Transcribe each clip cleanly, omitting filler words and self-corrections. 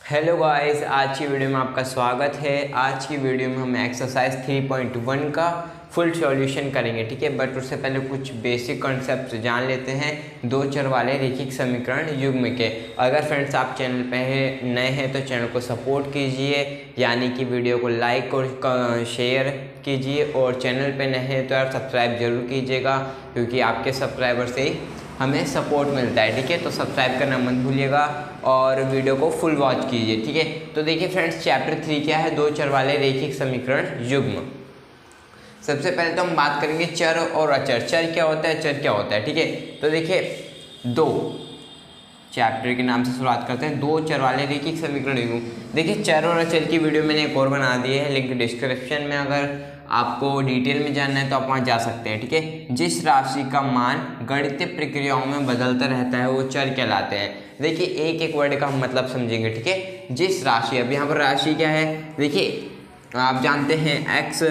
Hello guys, आज की video में आपका स्वागत है। आज की वीडियो में हम एक्सरसाइज 3.1 का फुल सॉल्यूशन करेंगे, ठीक है। बट उससे पहले कुछ बेसिक कॉन्सेप्ट जान लेते हैं दो चर वाले रैखिक समीकरण युग्म के। अगर फ्रेंड्स आप चैनल पे नए हैं तो चैनल को सपोर्ट कीजिए, यानी कि वीडियो को लाइक और शेयर कीजिए, और चैनल पे नए हैं तो यार सब्सक्राइब जरूर कीजिएगा, क्योंकि आपके सब्सक्राइबर से ही हमें सपोर्ट मिलता है, ठीक है। तो सब्सक्राइब करना मत भूलिएगा और वीडियो को फुल वॉच कीजिए, ठीक है। तो देखिए फ्रेंड्स, चैप्टर 3 क्या है? दो चर वाले रैखिक समीकरण युग्म। सबसे पहले तो हम बात करेंगे चर और अचर। चर क्या होता है, चर क्या होता है, ठीक है। तो देखिए, दो चैप्टर के नाम से शुरुआत करते हैं, दो चर वाले रैखिक समीकरण युग्म। देखिए, चर और अचर की वीडियो मैंने एक और बना दी है, लिंक डिस्क्रिप्शन में। अगर आपको डिटेल में जानना है तो आप वहाँ जा सकते हैं, ठीक है। जिस राशि का मान गणितीय प्रक्रियाओं में बदलता रहता है वो चर कहलाते हैं। देखिए, एक एक वर्ड का हम मतलब समझेंगे, ठीक है। जिस राशि, अब यहाँ पर राशि क्या है, देखिए आप जानते हैं एक्स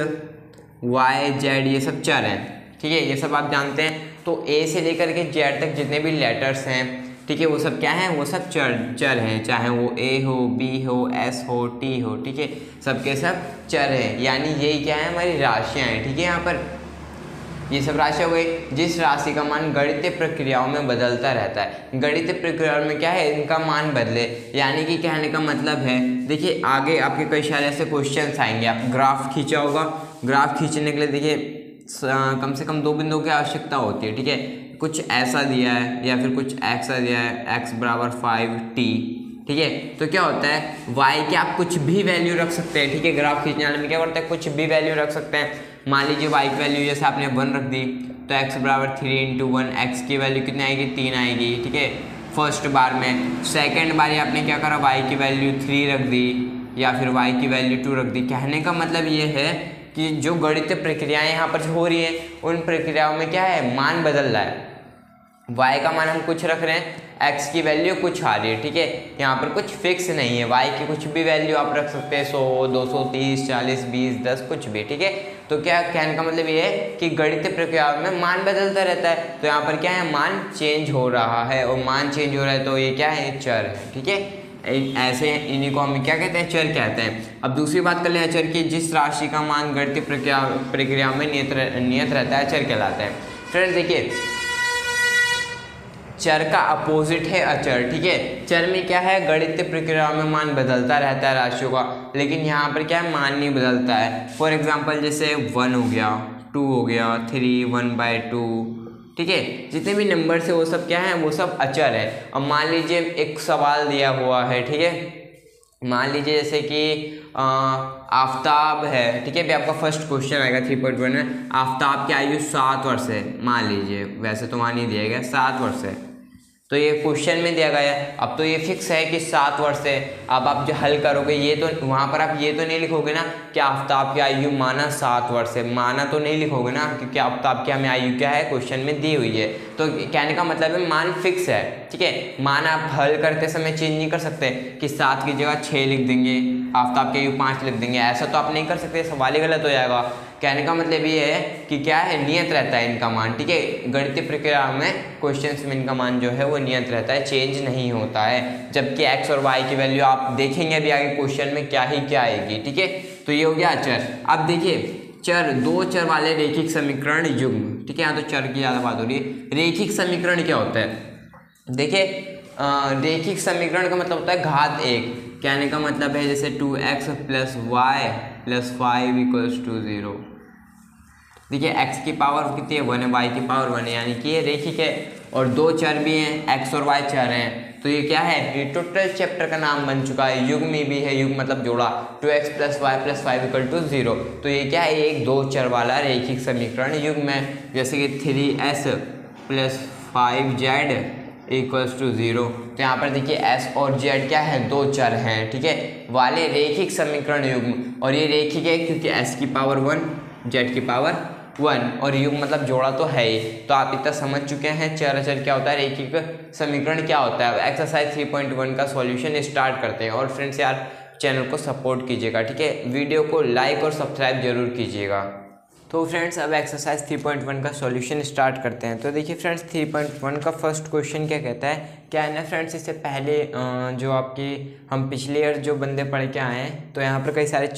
वाई जेड ये सब चर हैं, ठीक है। ये सब आप जानते हैं। तो ए से लेकर के जेड तक जितने भी लेटर्स हैं, ठीक है, वो सब क्या है, वो सब चर हैं। चाहे वो ए हो, बी हो, एस हो, टी हो, ठीक है, सबके सब चर हैं। यानी यही क्या है, हमारी राशियाँ हैं, ठीक है। यहाँ पर ये सब राशि हो गई। जिस राशि का मान गणितीय प्रक्रियाओं में बदलता रहता है। गणितीय प्रक्रियाओं में क्या है, इनका मान बदले, यानी कि कहने का मतलब है, देखिए आगे आपके कई सारे ऐसे क्वेश्चन आएंगे। आप ग्राफ खींचा होगा, ग्राफ खींचने के लिए देखिए कम से कम दो बिंदुओं की आवश्यकता होती है, ठीक है। कुछ ऐसा दिया है या फिर कुछ ऐसा दिया है, x बराबर 5t, ठीक है। तो क्या होता है, y के आप कुछ भी वैल्यू रख सकते हैं, ठीक है। ग्राफ खींचने वाले में क्या करते हैं, कुछ भी वैल्यू रख सकते हैं। मान लीजिए y की वैल्यू जैसे आपने 1 रख दी, तो x बराबर 3 × 1, x की वैल्यू कितनी आएगी, 3 आएगी, ठीक है, फर्स्ट बार में। सेकेंड बार आपने क्या करा, y की वैल्यू 3 रख दी या फिर y की वैल्यू 2 रख दी। कहने का मतलब ये है कि जो गणितीय प्रक्रियाएं यहाँ पर हो रही हैं, उन प्रक्रियाओं में क्या है, मान बदल रहा है। y का मान हम कुछ रख रहे हैं, x की वैल्यू कुछ आ रही है, ठीक है। यहाँ पर कुछ फिक्स नहीं है, y की कुछ भी वैल्यू आप रख सकते हैं, 100, 230, 40, 20, 10, कुछ भी, ठीक है। तो क्या कहने का मतलब ये है कि गणितीय प्रक्रिया में मान बदलता रहता है। तो यहाँ पर क्या है, मान चेंज हो रहा है, और मान चेंज हो रहा है तो ये क्या है, चर है, ठीक है। ऐसे इन्हीं को हम क्या कहते हैं, चर कहते हैं। अब दूसरी बात कर लें अचर की। जिस राशि का मान गणितीय प्रक्रिया में नियत रहता है, चर कहलाता है। फ्रेंड्स देखिए, चर का अपोजिट है अचर, ठीक है। चर में क्या है, गणितीय प्रक्रिया में मान बदलता रहता है राशियों का, लेकिन यहाँ पर क्या है, मान नहीं बदलता है। फॉर एग्जांपल जैसे 1 हो गया, 2 हो गया, 3, 1/2, ठीक है। जितने भी नंबर है वो सब क्या है, वो सब अचर है। अब मान लीजिए एक सवाल दिया हुआ है, ठीक है। मान लीजिए जैसे कि आफताब है, ठीक है। अभी आपका फर्स्ट क्वेश्चन आएगा 3.1 में, आफताब की आयु 7 वर्ष है, मान लीजिए, वैसे तो मान ही दिया गया 7 वर्ष है, तो ये क्वेश्चन में दिया गया है। अब तो ये फिक्स है कि 7 वर्ष है। अब आप जो हल करोगे, ये तो वहाँ पर आप ये तो नहीं लिखोगे ना कि आफताब की आयु माना 7 वर्ष है, माना तो नहीं लिखोगे ना, क्योंकि आफताब की हमें आयु क्या है, क्वेश्चन में दी हुई है। तो कहने का मतलब है मान फिक्स है, ठीक है। मान आप हल करते समय चेंज नहीं कर सकते कि 7 की जगह 6 लिख देंगे, आफताब की आयु 5 लिख देंगे, ऐसा तो आप नहीं कर सकते, सवाल ही गलत हो जाएगा। कहने का मतलब ये है कि क्या है, नियत रहता है इनका मान, ठीक है। गणितीय प्रक्रिया में क्वेश्चंस में इनका मान जो है वो नियत रहता है, चेंज नहीं होता है। जबकि x और y की वैल्यू आप देखेंगे अभी आगे क्वेश्चन में क्या ही क्या आएगी, ठीक है। तो ये हो गया अचर। अब देखिए, चर, दो चर वाले रैखिक समीकरण युग्म, ठीक है। यहाँ तो चर की ज़्यादा बात हो रही है। रैखिक समीकरण क्या होता है, देखिए रैखिक समीकरण का मतलब होता है घात 1। कहने का मतलब है जैसे 2x + y + 5 = 0। देखिए x की पावर कितनी है, 1 है, y की पावर 1 है, यानी कि ये रैखिक है। और दो चर भी हैं, x और y चर हैं, तो ये क्या है, ये टोटल चैप्टर का नाम बन चुका है। युग्म भी है, युग्म मतलब जोड़ा, 2x + y + 5 = 0। तो ये क्या है, एक दो चर वाला रैखिक समीकरण युग्म है। जैसे कि 3s + 5z = 0। तो यहाँ पर देखिए s और z क्या है, दो चर हैं, ठीक है, वाले रैखिक समीकरण युग्म। और ये रैखिक है क्योंकि s की पावर 1, z की पावर 1, और युग्म मतलब जोड़ा तो है ही। तो आप इतना समझ चुके हैं चर अचर क्या होता है, रैखिक समीकरण क्या होता है। अब एक्सरसाइज 3.1 का सॉल्यूशन स्टार्ट करते हैं। और फ्रेंड्स यार, चैनल को सपोर्ट कीजिएगा, ठीक है। वीडियो को लाइक और सब्सक्राइब जरूर कीजिएगा। तो फ्रेंड्स अब एक्सरसाइज 3.1 का सॉल्यूशन स्टार्ट करते हैं। तो देखिए फ्रेंड्स 3.1 का फर्स्ट क्वेश्चन क्या कहता है, क्या है ना फ्रेंड्स, इससे पहले जो आपकी हम पिछले ईयर जो बंदे पढ़ के आए हैं तो यहाँ पर कई सारे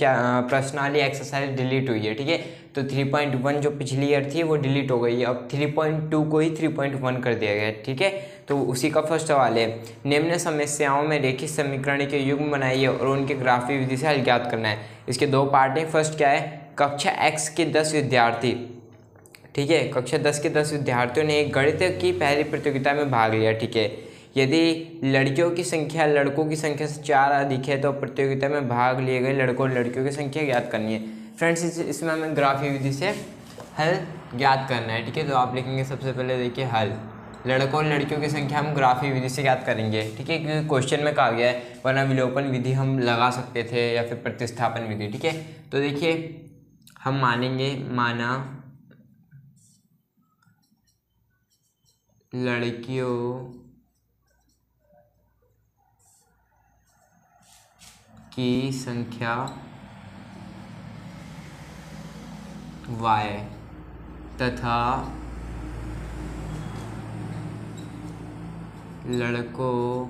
प्रश्न वाली एक्सरसाइज डिलीट हुई है, ठीक है। तो 3.1 जो पिछली ईयर थी वो डिलीट हो गई है, अब 3.2 को ही 3.1 कर दिया गया है, ठीक है। तो उसी का फर्स्ट सवाल है, निम्न समस्याओं में रेखित समीकरण के युग्म बनाइए और उनके ग्राफीय विधि से हल ज्ञात करना है। इसके दो पार्ट हैं। फर्स्ट क्या है, कक्षा X के 10 विद्यार्थी, ठीक है, कक्षा 10 के 10 विद्यार्थियों ने एक गणित की पहली प्रतियोगिता में भाग लिया, ठीक है। यदि लड़कियों की संख्या लड़कों की संख्या से 4 अधिक है तो प्रतियोगिता में भाग लिए गए लड़कों और लड़कियों की संख्या ज्ञात करनी है। फ्रेंड्स इसमें हमें ग्राफीय विधि से हल ज्ञात करना है, ठीक है। तो आप लिखेंगे सबसे पहले देखिए हल, लड़कों और लड़कियों की संख्या हम ग्राफीय विधि से ज्ञात करेंगे, ठीक है, क्योंकि क्वेश्चन में कहा गया है, वरना विलोपन विधि हम लगा सकते थे या फिर प्रतिस्थापन विधि, ठीक है। तो देखिए हम मानेंगे, माना लड़कियों की संख्या y तथा लड़कों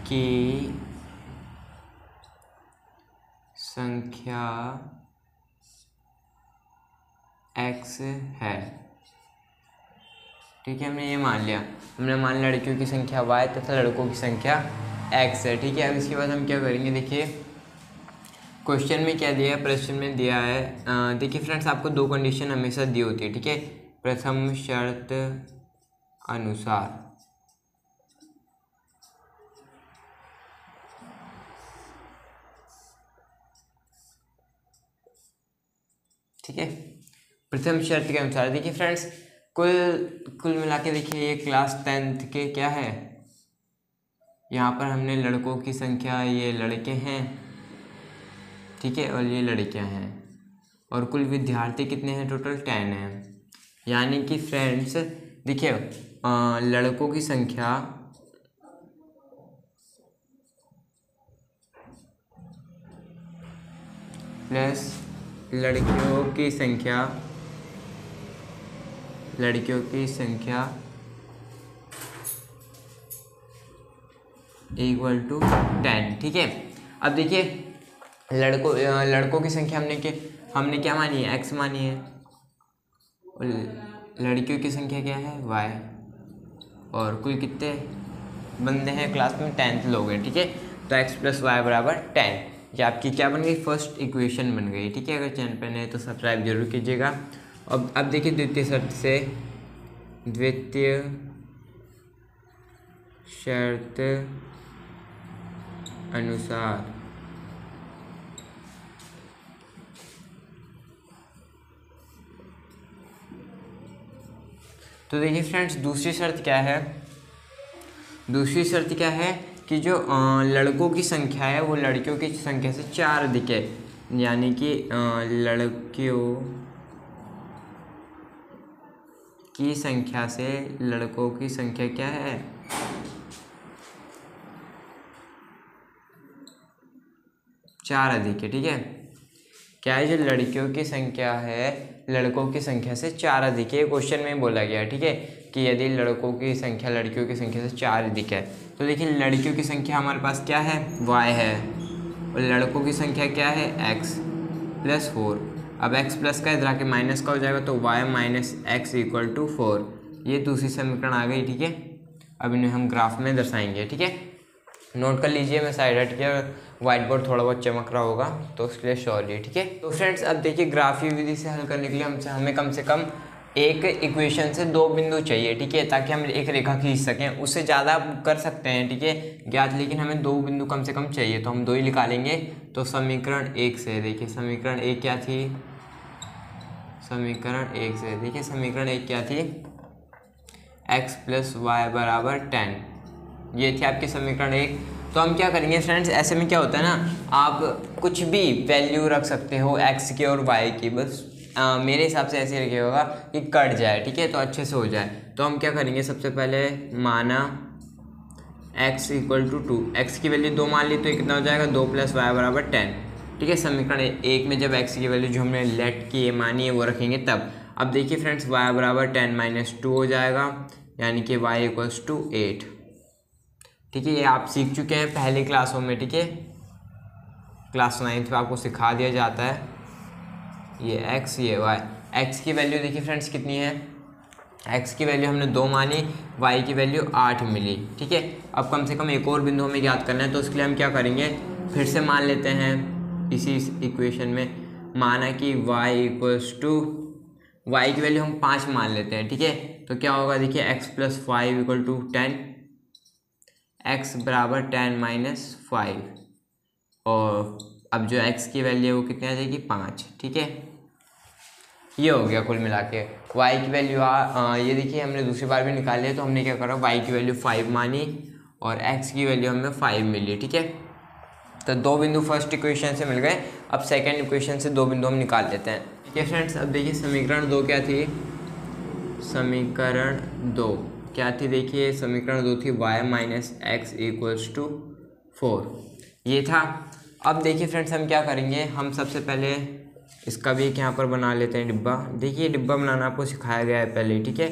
की संख्या x है, ठीक है। हमने ये मान लिया, हमने मान लिया लड़कियों की संख्या y तथा लड़कों की संख्या x है, ठीक है। अब इसके बाद हम क्या करेंगे, देखिए क्वेश्चन में क्या दिया है, प्रश्न में दिया है, देखिए फ्रेंड्स आपको दो कंडीशन हमेशा दी होती है, ठीक है। प्रथम शर्त अनुसार, ठीक है, प्रथम शर्त के अनुसार। देखिए फ्रेंड्स कुल मिला के देखिए ये क्लास 10th के क्या है, यहाँ पर हमने लड़कों की संख्या, ये लड़के हैं, ठीक है, और ये लड़कियाँ हैं, और कुल विद्यार्थी कितने हैं, टोटल 10 हैं। यानी कि फ्रेंड्स देखिए लड़कों की संख्या प्लस लड़कियों की संख्या इक्वल टू 10, ठीक है। अब देखिए लड़कों की संख्या हमने क्या मानी है, x मानी है, और लड़कियों की संख्या क्या है, y, और कुल कितने बंदे हैं क्लास में, 10th लोग हैं, ठीक है। तो x + y = 10, ये आपकी क्या बन गई, फर्स्ट इक्वेशन बन गई, ठीक है। अगर चैनल पर नए तो सब्सक्राइब जरूर कीजिएगा। अब देखिए द्वितीय शर्त अनुसार तो देखिए फ्रेंड्स दूसरी शर्त क्या है कि जो लड़कों की संख्या है वो लड़कियों की संख्या से 4 अधिक है, यानी कि लड़कियों की संख्या से लड़कों की संख्या क्या है, 4 अधिक है, ठीक है। क्या है, जो लड़कियों की संख्या है लड़कों की संख्या से 4 अधिक है, क्वेश्चन में बोला गया है, ठीक है, कि यदि लड़कों की संख्या लड़कियों की संख्या से 4 अधिक है। तो देखिए लड़कियों की संख्या हमारे पास क्या है, y है, और लड़कों की संख्या क्या है, x + 4। अब x प्लस का इधर आके माइनस का हो जाएगा, तो y - x = 4। ये दूसरी समीकरण आ गई, ठीक है। अब इन्हें हम ग्राफ में दर्शाएंगे, ठीक है। नोट कर लीजिए, मैं साइड हट के व्हाइट बोर्ड थोड़ा बहुत चमक रहा होगा तो उसके लिए सॉरी, ठीक है। तो फ्रेंड्स अब देखिए ग्राफीय विधि से हल करने के लिए हमें कम से कम एक इक्वेशन से 2 बिंदु चाहिए, ठीक है, ताकि हम एक रेखा खींच सकें। उससे ज़्यादा कर सकते हैं, ठीक है, ज्ञात, लेकिन हमें 2 बिंदु कम से कम चाहिए, तो हम 2 ही निकालेंगे। तो समीकरण 1 से देखिए, समीकरण 1 क्या थी, x + y = 10, ये थी आपकी समीकरण 1। तो हम क्या करेंगे फ्रेंड्स, ऐसे में क्या होता है ना, आप कुछ भी वैल्यू रख सकते हो x की और y की, बस मेरे हिसाब से ऐसे रखिएगा होगा कि कट जाए, ठीक है, तो अच्छे से हो जाए। तो हम क्या करेंगे, सबसे पहले माना x = 2, x की वैल्यू 2 मान ली, तो ये कितना हो जाएगा, 2 + y = 10, ठीक है। समीकरण 1 में जब x की वैल्यू जो हमने लेट की ये मानी है वो रखेंगे तब। अब देखिए फ्रेंड्स y बराबर 10 - 2 हो जाएगा, यानी कि y = 8। ठीक है, ये आप सीख चुके हैं पहली क्लासों में। ठीक है, क्लास 9th में आपको सिखा दिया जाता है। ये x ये y, x की वैल्यू देखिए फ्रेंड्स कितनी है, x की वैल्यू हमने 2 मानी, y की वैल्यू 8 मिली। ठीक है, अब कम से कम एक और बिंदु हमें याद करना है, तो उसके लिए हम क्या करेंगे, फिर से मान लेते हैं इसी इक्वेशन में, माना कि y की वैल्यू हम 5 मान लेते हैं। ठीक है, तो क्या होगा देखिए x + 5 = 10, x बराबर 10 - 5, और अब जो x की वैल्यू है वो कितनी आ जाएगी, 5। ठीक है, ये हो गया कुल मिला के y की वैल्यू। ये देखिए हमने दूसरी बार भी निकाल लिया, तो हमने क्या करा, y की वैल्यू 5 मानी और x की वैल्यू हमें 5 मिली। ठीक है, तो 2 बिंदु फर्स्ट इक्वेशन से मिल गए। अब सेकंड इक्वेशन से 2 बिंदु हम निकाल लेते हैं। ठीक है फ्रेंड्स, अब देखिए समीकरण 2 क्या थी, समीकरण 2 क्या थी, देखिए समीकरण 2 थी y - x = 4, ये था। अब देखिए फ्रेंड्स हम क्या करेंगे, हम सबसे पहले इसका भी एक यहाँ पर बना लेते हैं डिब्बा। देखिए डिब्बा बनाना आपको सिखाया गया है पहले। ठीक है,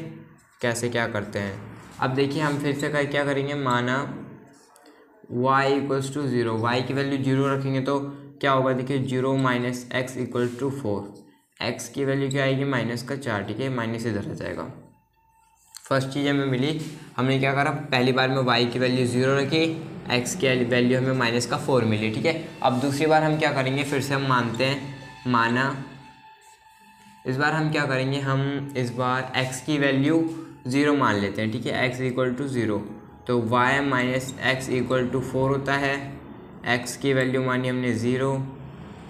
कैसे क्या करते हैं। अब देखिए हम फिर से क्या करेंगे, माना y = 0, y की वैल्यू 0 रखेंगे तो क्या होगा, देखिए 0 - x = 4, x की वैल्यू क्या आएगी, -4। ठीक है, माइनस इधर आ जाएगा। फर्स्ट चीज़ हमें मिली, हमने क्या करा, पहली बार में y की वैल्यू 0 रखी, x की वैल्यू हमें -4 मिली। ठीक है, अब दूसरी बार हम क्या करेंगे, फिर से हम मानते हैं, माना इस बार हम क्या करेंगे, हम इस बार x की वैल्यू 0 मान लेते हैं। ठीक है, x = 0, तो y - x = 4 होता है। x की वैल्यू मानी हमने 0,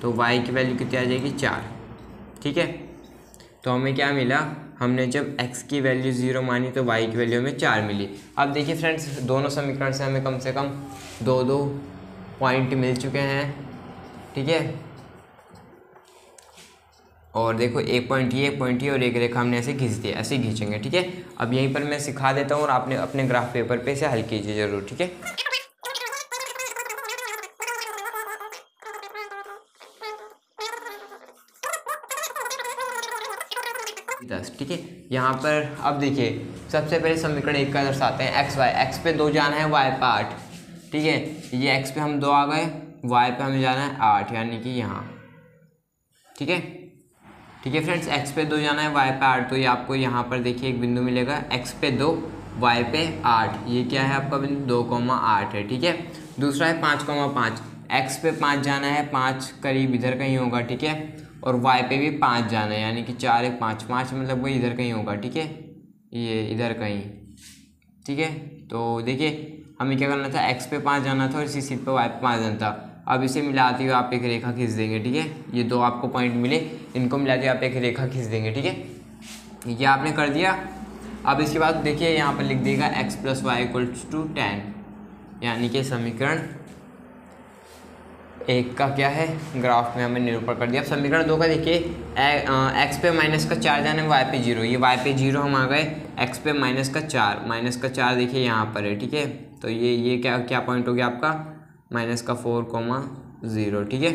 तो y की वैल्यू कितनी आ जाएगी, 4। ठीक है, तो हमें क्या मिला, हमने जब x की वैल्यू 0 मानी तो y की वैल्यू हमें 4 मिली। अब देखिए फ्रेंड्स दोनों समीकरण से हमें कम से कम 2 पॉइंट मिल चुके हैं। ठीक है, और देखो एक पॉइंट ये और एक रेखा हमने ऐसे खींच दी, ऐसे खींचेंगे। ठीक है, अब यहीं पर मैं सिखा देता हूँ और आपने अपने ग्राफ पेपर पे से हल कीजिए ज़रूर। ठीक है, 10। ठीक है, यहाँ पर अब देखिए सबसे पहले समीकरण 1 का दर्शाते हैं, x पे 2 जाना है, y पे 8। ठीक है, ये x पे हम 2 आ गए, y पे हमें जाना है 8, यानी कि यहाँ। ठीक है, ठीक है फ्रेंड्स, x पे 2 जाना है, y पे 8, तो ये आपको यहाँ पर देखिए एक बिंदु मिलेगा, x पे 2 y पे 8, ये क्या है आपका बिंदु 2,8 है। ठीक है, दूसरा है 5,5, x पे 5 जाना है, 5 करीब इधर कहीं होगा। ठीक है, और y पे भी 5 जाना है, यानी कि 4 1 5 5 मतलब वही इधर कहीं होगा। ठीक है, ये इधर कहीं। ठीक है, तो देखिए हमें क्या करना था, x पे 5 जाना था और इसी सीट पे y पे 5 जाना था। अब इसे मिलाते हुए आप एक रेखा खींच देंगे। ठीक है, ये 2 आपको पॉइंट मिले, इनको मिलाते हुए आप एक रेखा खींच देंगे। ठीक है, ये आपने कर दिया। अब इसके बाद देखिए यहाँ पर लिख देगा x + y = 10, यानी कि समीकरण 1 का क्या है, ग्राफ में हमें निरूपण कर दिया। अब समीकरण 2 का देखिए, x पे -4 जाना है, y पे 0, ये y पे 0 हम आ गए, x पे -4 देखिए यहाँ पर है। ठीक है, तो ये क्या पॉइंट हो गया आपका, -4,0। ठीक है,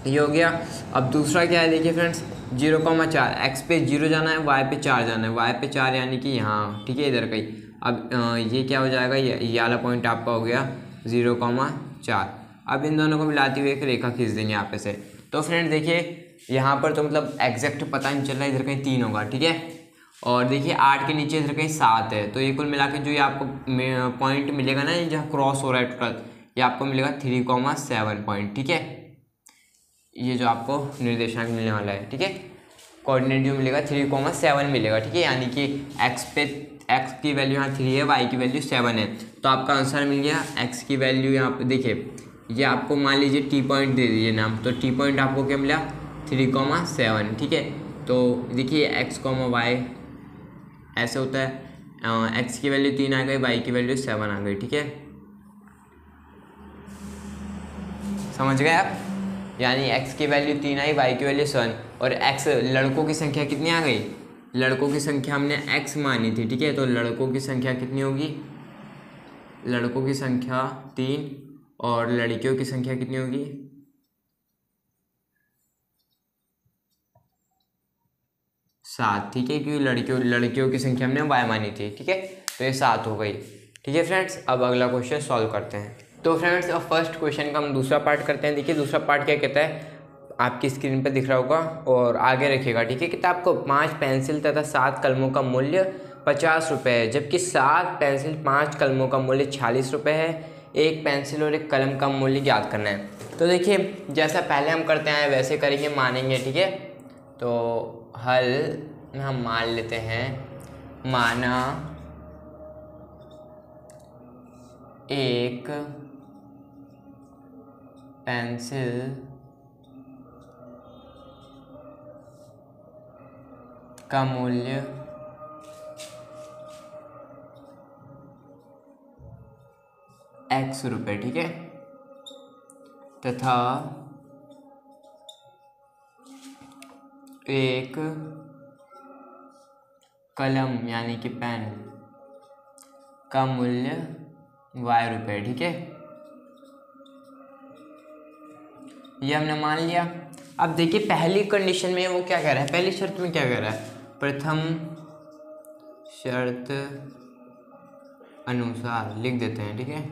ये हो गया। अब दूसरा क्या है देखिए फ्रेंड्स, 0,4, x पे 0 जाना है, y पे 4 जाना है, y पे 4 यानी कि यहाँ। ठीक है, इधर कहीं। अब ये क्या हो जाएगा, ये वाला पॉइंट आपका हो गया 0,4। अब इन दोनों को मिलाते हुए एक रेखा खींच देंगे यहाँ पे से। तो फ्रेंड्स देखिए यहाँ पर तो मतलब एग्जैक्ट पता नहीं चल रहा है, इधर कहीं 3 होगा। ठीक है, और देखिए 8 के नीचे इधर कहीं 7 है, तो ये कुल मिला के जो ये आपको पॉइंट मिलेगा ना, ये जहाँ क्रॉस हो रहा है टोटल, ये आपको मिलेगा 3,7 पॉइंट। ठीक है, ये जो आपको निर्देशांक मिलने वाला है। ठीक है, कोऑर्डिनेट जो मिलेगा 3,7 मिलेगा। ठीक है, यानी कि x की वैल्यू यहाँ 3 है, y की वैल्यू 7 है, तो आपका आंसर मिल गया। x की वैल्यू यहाँ पे देखिए, ये आपको मान लीजिए टी पॉइंट दे दीजिए नाम, तो टी पॉइंट आपको क्या मिला, 3,7। ठीक है, तो देखिए x, y ऐसे होता है, x की वैल्यू 3 आ गई, y की वैल्यू 7 आ गई। ठीक है, समझ गए आप, यानी x की वैल्यू 3 आई, y की वैल्यू 7, और x लड़कों की संख्या कितनी आ गई, लड़कों की संख्या हमने x मानी थी। ठीक है, तो लड़कों की संख्या कितनी होगी, लड़कों की संख्या 3 और लड़कियों की संख्या कितनी होगी, 7, ठीक है, क्योंकि लड़कियों की संख्या हमने y मानी थी, ठीक है, तो ये 7 हो गई। ठीक है फ्रेंड्स, अब अगला क्वेश्चन सॉल्व करते हैं। तो फ्रेंड्स अब फर्स्ट क्वेश्चन का हम दूसरा पार्ट करते हैं। देखिए दूसरा पार्ट क्या कहता है, आपकी स्क्रीन पर दिख रहा होगा और आगे रखिएगा। ठीक है, किताब को 5 पेंसिल तथा 7 कलमों का मूल्य 50 रुपये है, जबकि 7 पेंसिल 5 कलमों का मूल्य 46 रुपये है। एक पेंसिल और एक कलम का मूल्य ज्ञात करना है। तो देखिए जैसा पहले हम करते हैं वैसे करेंगे, मानेंगे। ठीक है, तो हल में हम मान लेते हैं, माना एक पेंसिल का मूल्य x रुपये, ठीक है, तथा एक कलम यानी कि पेन का मूल्य y रुपये। ठीक है, ये हमने मान लिया। अब देखिए पहली कंडीशन में वो क्या कह रहा है, पहली शर्त में क्या कह रहा है, प्रथम शर्त अनुसार लिख देते हैं। ठीक है,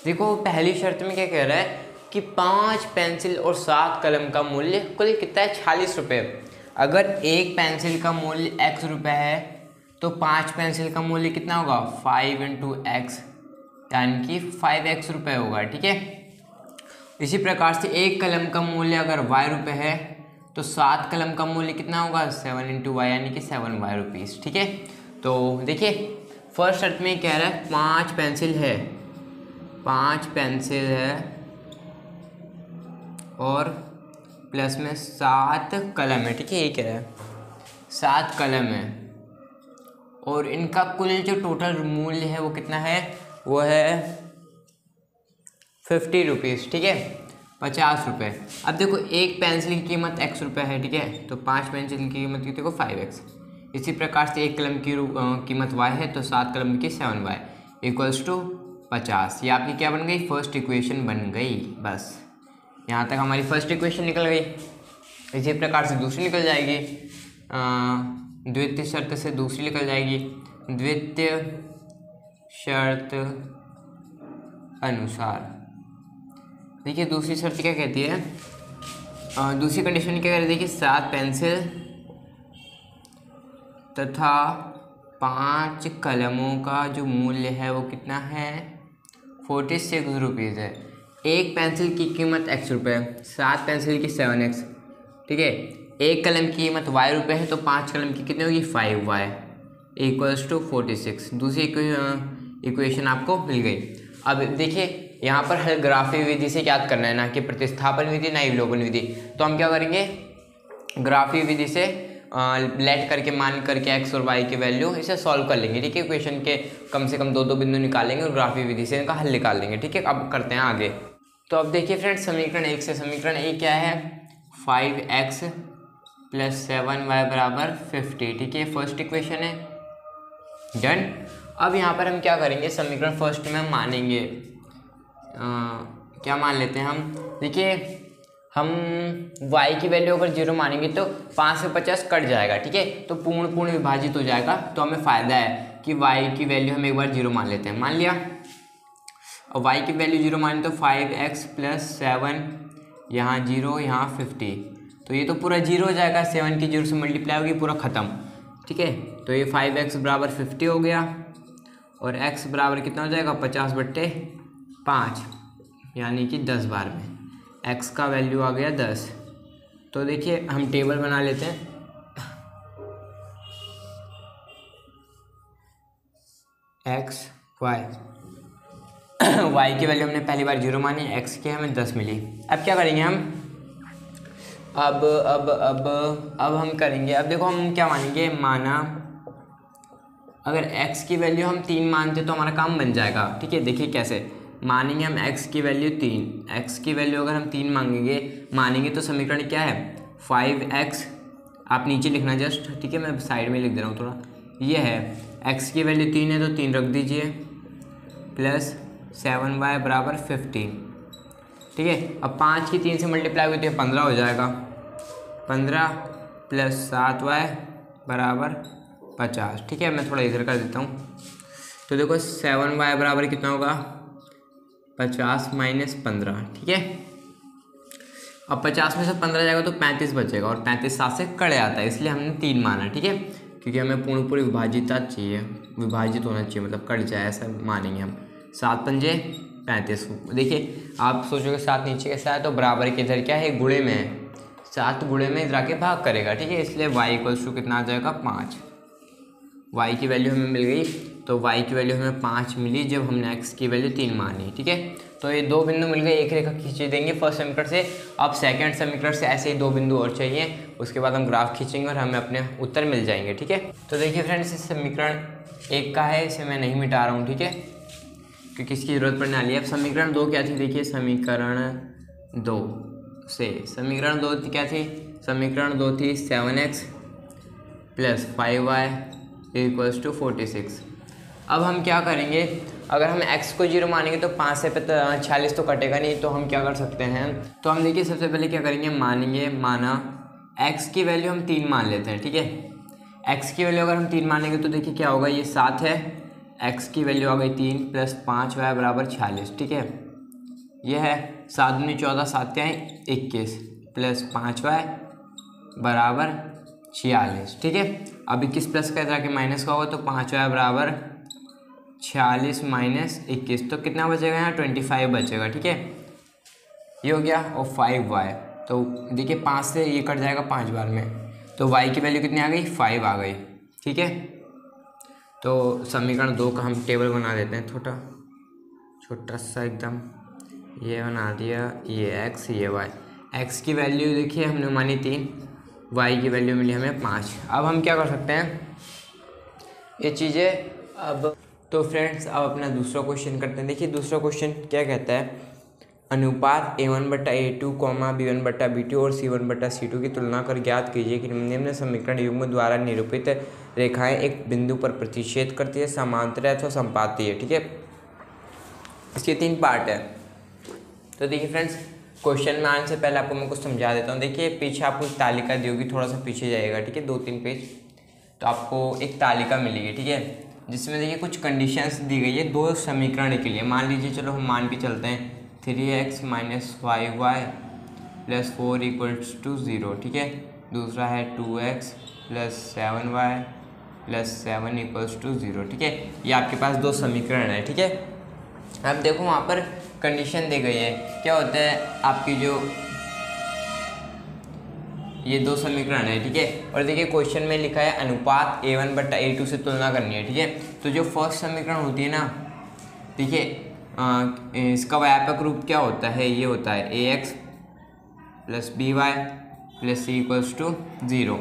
देखो पहली शर्त में क्या कह रहा है कि 5 पेंसिल और 7 कलम का मूल्य कुल कितना है, 46 रुपये। अगर एक पेंसिल का मूल्य x रुपये है तो 5 पेंसिल का मूल्य कितना होगा, 5 × x, यानी कि 5x रुपये होगा। ठीक है, इसी प्रकार से एक कलम का मूल्य अगर y रुपये है तो 7 कलम का मूल्य कितना होगा, 7 × y, यानी कि 7y रुपीज़। ठीक है, तो देखिए फर्स्ट शर्त में कह रहा है 5 पेंसिल है, 5 पेंसिल है और प्लस में 7 कलम है। ठीक है, ये कह रहा है 7 कलम है और इनका कुल जो टोटल मूल्य है वो कितना है, वो है 50 रुपीज़। ठीक है, 50 रुपये। अब देखो एक पेंसिल की कीमत x रुपये है। ठीक है, तो 5 पेंसिल की कीमत की देखो 5x। इसी प्रकार से एक कलम की कीमत y है तो 7 कलम की 7y = 50। ये आपकी क्या बन गई, फर्स्ट इक्वेशन बन गई। बस यहाँ तक हमारी फर्स्ट इक्वेशन निकल गई। इसी प्रकार से दूसरी निकल जाएगी, द्वितीय शर्त से दूसरी निकल जाएगी। द्वितीय शर्त अनुसार, देखिए दूसरी शर्त क्या कहती है, दूसरी कंडीशन क्या कह रही है, देखिए 7 पेंसिल तथा 5 कलमों का जो मूल्य है वो कितना है, 46 रुपीज़ है। एक पेंसिल की कीमत x रुपये, 7 पेंसिल की 7x। ठीक है, एक कलम की कीमत y रुपये है तो 5 कलम की कितनी होगी, 5y = 46। दूसरी इक्वेशन आपको मिल गई। अब देखिए यहाँ पर हल ग्राफी विधि से याद करना है, ना कि प्रतिस्थापन विधि, ना अवलोकन विधि। तो हम क्या करेंगे, ग्राफी विधि से लेट करके मान करके x और y की वैल्यू इसे सॉल्व कर लेंगे। ठीक है, इक्वेशन के कम से कम 2 बिंदु निकालेंगे और ग्राफी विधि से इनका हल निकाल लेंगे। ठीक है, अब करते हैं आगे। तो अब देखिए फ्रेंड्स समीकरण 1 से, समीकरण 1 क्या है, 5x + 7y = 50। ठीक है, फर्स्ट इक्वेशन है, डन। अब यहाँ पर हम क्या करेंगे, समीकरण फर्स्ट में हम मानेंगे, क्या मान लेते हैं हम, देखिए हम y की वैल्यू अगर 0 मानेंगे तो 5 से 50 कट जाएगा। ठीक है, तो पूर्ण विभाजित हो जाएगा। तो हमें फ़ायदा है कि y की वैल्यू हम एक बार 0 मान लेते हैं, मान लिया। और y की वैल्यू 0 माने तो 5x + 7, यहाँ 0, यहाँ 50, तो ये तो पूरा 0 हो जाएगा, 7 की 0 से मल्टीप्लाई होगी, पूरा ख़त्म। ठीक है, तो ये 5x = 50 हो गया और x बराबर कितना हो जाएगा, 50/5, यानी कि 10 बार में x का वैल्यू आ गया 10। तो देखिए हम टेबल बना लेते हैं, x y y की वैल्यू हमने पहली बार 0 मानी, x की हमें 10 मिली। अब क्या करेंगे हम, अब हम करेंगे, अब देखो हम क्या मानेंगे, माना अगर x की वैल्यू हम 3 मानते तो हमारा काम बन जाएगा। ठीक है, देखिए कैसे मानेंगे हम, x की वैल्यू 3, x की वैल्यू अगर हम 3 मानेंगे तो समीकरण क्या है, 5x, आप नीचे लिखना जस्ट। ठीक है, मैं साइड में लिख दे रहा हूँ थोड़ा, ये है x की वैल्यू 3 है तो 3 रख दीजिए, + 7y = 15, ठीक है। अब 5 की 3 से मल्टीप्लाई हुई तो ये 15 हो जाएगा। 15 + 7y बराबर 50, ठीक है। मैं थोड़ा इधर कर देता हूँ। तो देखो 7y बराबर कितना होगा, 50 - 15, ठीक है। अब 50 में से 15 जाएगा तो 35 बचेगा, और 35 7 से कट जाता है, इसलिए हमने 3 माना, ठीक है। क्योंकि हमें पूर्ण विभाजित चाहिए, विभाजित होना चाहिए, मतलब कट जाए ऐसा मानेंगे हम। 7 पंजे 35। देखिए आप सोचोगे 7 नीचे कैसा है, तो बराबर के इधर क्या है, गुणे में है। 7 गुणे में इधर आके भाग करेगा, ठीक है। इसलिए y = कितना आ जाएगा, 5। y की वैल्यू हमें मिल गई, तो y की वैल्यू हमें 5 मिली जब हमने x की वैल्यू 3 मानी, ठीक है। तो ये 2 बिंदु मिल गए, एक रेखा खींच देंगे फर्स्ट समीकरण से। अब सेकंड समीकरण से ऐसे ही 2 बिंदु और चाहिए, उसके बाद हम ग्राफ खींचेंगे और हमें अपने उत्तर मिल जाएंगे, ठीक है। तो देखिए फ्रेंड्स, इस समीकरण 1 का है, इसे मैं नहीं मिटा रहा हूँ, ठीक है, क्योंकि इसकी जरूरत पड़ने वाली है। अब समीकरण 2 क्या थी, देखिए समीकरण 2 से समीकरण 2 क्या थी, समीकरण 2 थी 7x + 5y = 46। अब हम क्या करेंगे, अगर हम x को 0 मानेंगे तो 5 से 46 तो कटेगा नहीं, तो हम क्या कर सकते हैं, तो हम देखिए सबसे पहले क्या करेंगे, माना x की वैल्यू हम 3 मान लेते हैं, ठीक है। x की वैल्यू अगर हम 3 मानेंगे तो देखिए क्या होगा, ये 7 है, x की वैल्यू आ गई 3 + 5y बराबर 46, ठीक है। यह है 7 दूनी 14, 7 क्या है 21 + 5y बराबर 46, ठीक है। अब 21 प्लस का इधर के माइनस का होगा, तो 5y बराबर 46 - 21, तो कितना बचेगा यहाँ, 25 बचेगा, ठीक है। ये हो गया, और 5y, तो देखिए 5 से ये कट जाएगा 5 बार में, तो y की वैल्यू कितनी आ गई, 5 आ गई, ठीक है। तो समीकरण 2 का हम टेबल बना देते हैं, छोटा सा एकदम, ये बना दिया, ये x ये y। x की वैल्यू देखिए हमने मानी 3, y की वैल्यू मिली हमें 5। अब हम क्या कर सकते हैं ये चीज़ें। अब तो फ्रेंड्स, अब अपना दूसरा क्वेश्चन करते हैं। देखिए दूसरा क्वेश्चन क्या कहता है, अनुपात a1/a2, b1/b2 और c1/c2 की तुलना कर ज्ञात कीजिए कि निम्न समीकरण युग्म द्वारा निरूपित रेखाएं एक बिंदु पर प्रतिच्छेद करती है, समांतर अथवा संपाती है, ठीक है। इसके 3 पार्ट है। तो देखिए फ्रेंड्स, क्वेश्चन में आने से पहले आपको मैं कुछ समझा देता हूँ। देखिए पीछे आपको एक तालिका दी होगी, थोड़ा सा पीछे जाएगा, ठीक है, 2-3 पेज, तो आपको एक तालिका मिलेगी, ठीक है, जिसमें देखिए कुछ कंडीशंस दी गई है 2 समीकरण के लिए। मान लीजिए, चलो हम मान के चलते हैं 3x - 5y + 4 = 0, ठीक है। दूसरा है 2x + 7y + 7 = 0, ठीक है। ये आपके पास 2 समीकरण है, ठीक है। अब देखो वहाँ पर कंडीशन दी गई है, क्या होता है आपकी जो ये 2 समीकरण है, ठीक है। और देखिए क्वेश्चन में लिखा है अनुपात a1/a2 से तुलना करनी है, ठीक है। तो जो फर्स्ट समीकरण होती है ना, देखिए इसका व्यापक रूप क्या होता है, ये होता है ax + by + c = 0।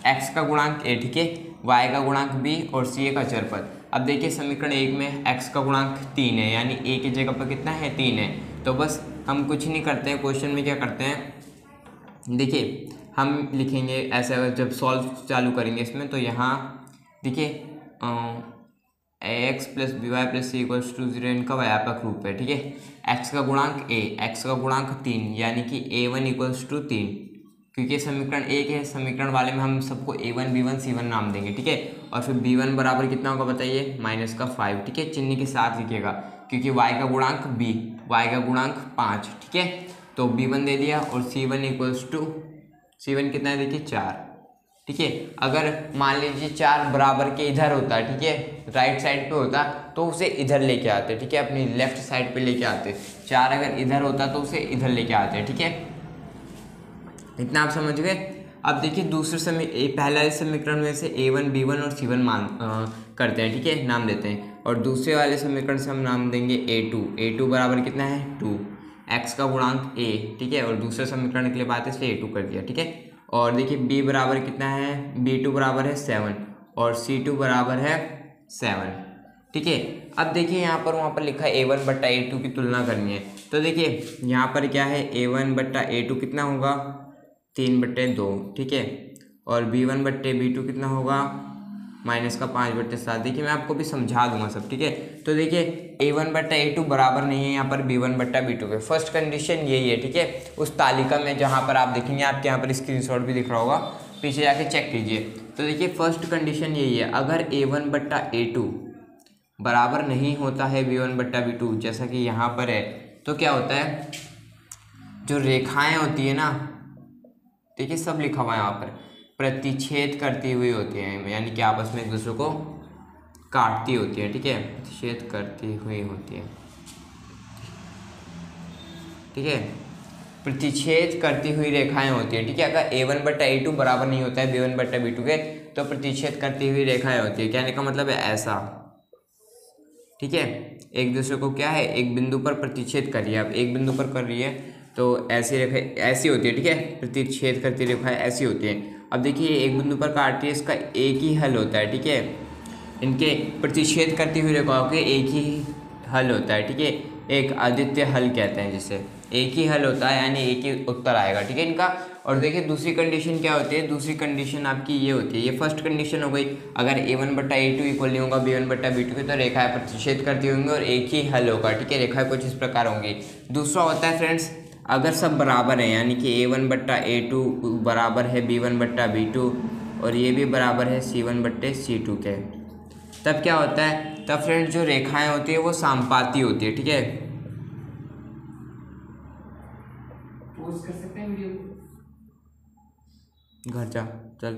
x का गुणांक a, ठीक है, y का गुणांक b और c एक अचर पद। अब देखिए समीकरण 1 में x का गुणांक 3 है, यानी a की जगह पर कितना है, 3 है। तो बस हम कुछ नहीं करते हैं, क्वेश्चन में क्या करते हैं, देखिए हम लिखेंगे ऐसे, अगर जब सॉल्व चालू करेंगे इसमें, तो यहाँ देखिए ax + by + c = 0 इनका व्यापक रूप है, ठीक है। x का गुणांक a, x का गुणांक 3, यानी कि a1 = 3, क्योंकि समीकरण 1 है, समीकरण वाले में हम सबको a1 b1 c1 नाम देंगे, ठीक है। और फिर b1 बराबर कितना होगा बताइए, -5, ठीक है, चिन्ह के साथ लिखिएगा, क्योंकि y का गुणांक b, y का गुणांक 5, ठीक है। तो b1 दे दिया, और c1 कितना है, देखिए 4, ठीक है। अगर मान लीजिए 4 बराबर के इधर होता है, ठीक है, राइट साइड पे होता, तो उसे इधर लेके आते, ठीक है, अपनी लेफ्ट साइड पे लेके आते। 4 अगर इधर होता तो उसे इधर लेके आते, ठीक है। इतना आप समझ गए। अब देखिए दूसरे पहला समीकरण में से a1 b1 और c1 करते हैं, ठीक है, नाम देते हैं। और दूसरे वाले समीकरण से हम नाम देंगे a2 बराबर कितना है, 2, x का गुणांक a, ठीक है। और दूसरे समीकरण के लिए बात है, इसलिए a2 कर दिया, ठीक है। और देखिए b बराबर कितना है, b2 बराबर है 7 और c2 बराबर है 7, ठीक है। अब देखिए यहाँ पर वहाँ पर लिखा है a1/a2 की तुलना करनी है, तो देखिए यहाँ पर क्या है, a1/a2 कितना होगा, 3/2, ठीक है। और b1/b2 कितना होगा, माइनस का 5/7। देखिए मैं आपको भी समझा दूंगा सब, ठीक है। तो देखिए A1/A2 बराबर नहीं है यहाँ पर B1/B2 के। फर्स्ट कंडीशन यही है, ठीक है। उस तालिका में जहाँ पर आप देखेंगे, आपके यहाँ पर स्क्रीनशॉट भी दिख रहा होगा, पीछे जाके चेक कीजिए। तो देखिए फर्स्ट कंडीशन यही है, अगर A1/A2 बराबर नहीं होता है B1/B2 जैसा कि यहाँ पर है, तो क्या होता है, जो रेखाएं होती है ना, देखिए सब लिखा हुआ है यहाँ पर, प्रतिच्छेद करती हुई होती हैं, यानी कि आपस में एक दूसरे को काटती होती है, ठीक है। प्रतिच्छेद करती हुई होती है, ठीक है। प्रतिच्छेद करती हुई रेखाएं होती है, ठीक है। अगर A1/A2 बराबर नहीं होता है B1/B2 के, तो प्रतिच्छेद करती हुई रेखाएं होती है। कहने का मतलब है ऐसा, ठीक है। एक दूसरे को क्या है, एक बिंदु पर प्रतिच्छेद करिए, आप एक बिंदु पर कर रही है तो ऐसी रेखा ऐसी होती है, ठीक है। प्रतिच्छेद करती रेखाएं ऐसी होती हैं। अब देखिए एक बिंदु पर काटती है, इसका एक ही हल होता है, ठीक है। इनके प्रतिच्छेद करती हुई रेखाओं के एक ही हल होता है, ठीक है। एक अद्वितीय हल कहते हैं जिसे, एक ही हल होता है, यानी एक ही उत्तर आएगा, ठीक है इनका। और देखिए दूसरी कंडीशन क्या होती है, दूसरी कंडीशन आपकी ये होती है, ये फर्स्ट कंडीशन हो गई, अगर A1/A2 इक्वल नहीं होगा B1/B2 के, तो रेखाएं प्रतिच्छेद करती होंगी और एक ही हल होगा, ठीक है। रेखाएं कुछ इस प्रकार होंगी। दूसरा होता है फ्रेंड्स, अगर सब बराबर है, यानी कि A1/A2 बराबर है B1/B2 और ये भी बराबर है C1/C2 के, तब क्या होता है, तब फ्रेंड्स जो रेखाएं होती है वो समानुपाती होती है, ठीक है। पोस्ट कर सकते हैं वीडियो, घर जा चल।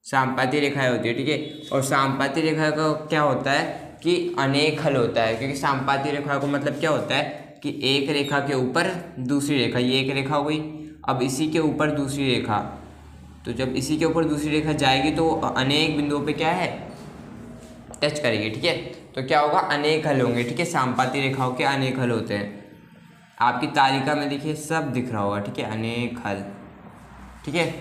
समानुपाती रेखाएं होती है, ठीक है। और समानुपाती रेखा का क्या होता है कि अनेक हल होता है, क्योंकि समानुपाती रेखा का मतलब क्या होता है कि एक रेखा के ऊपर दूसरी रेखा, ये एक रेखा हो गई, अब इसी के ऊपर दूसरी रेखा, तो जब इसी के ऊपर दूसरी रेखा जाएगी तो अनेक बिंदुओं पे क्या है, टच करेगी, ठीक है। तो क्या होगा, अनेक हल होंगे, ठीक है। समानुपाती रेखाओं के अनेक हल होते हैं। आपकी तालिका में देखिए सब दिख रहा होगा, ठीक है, अनेक हल, ठीक है,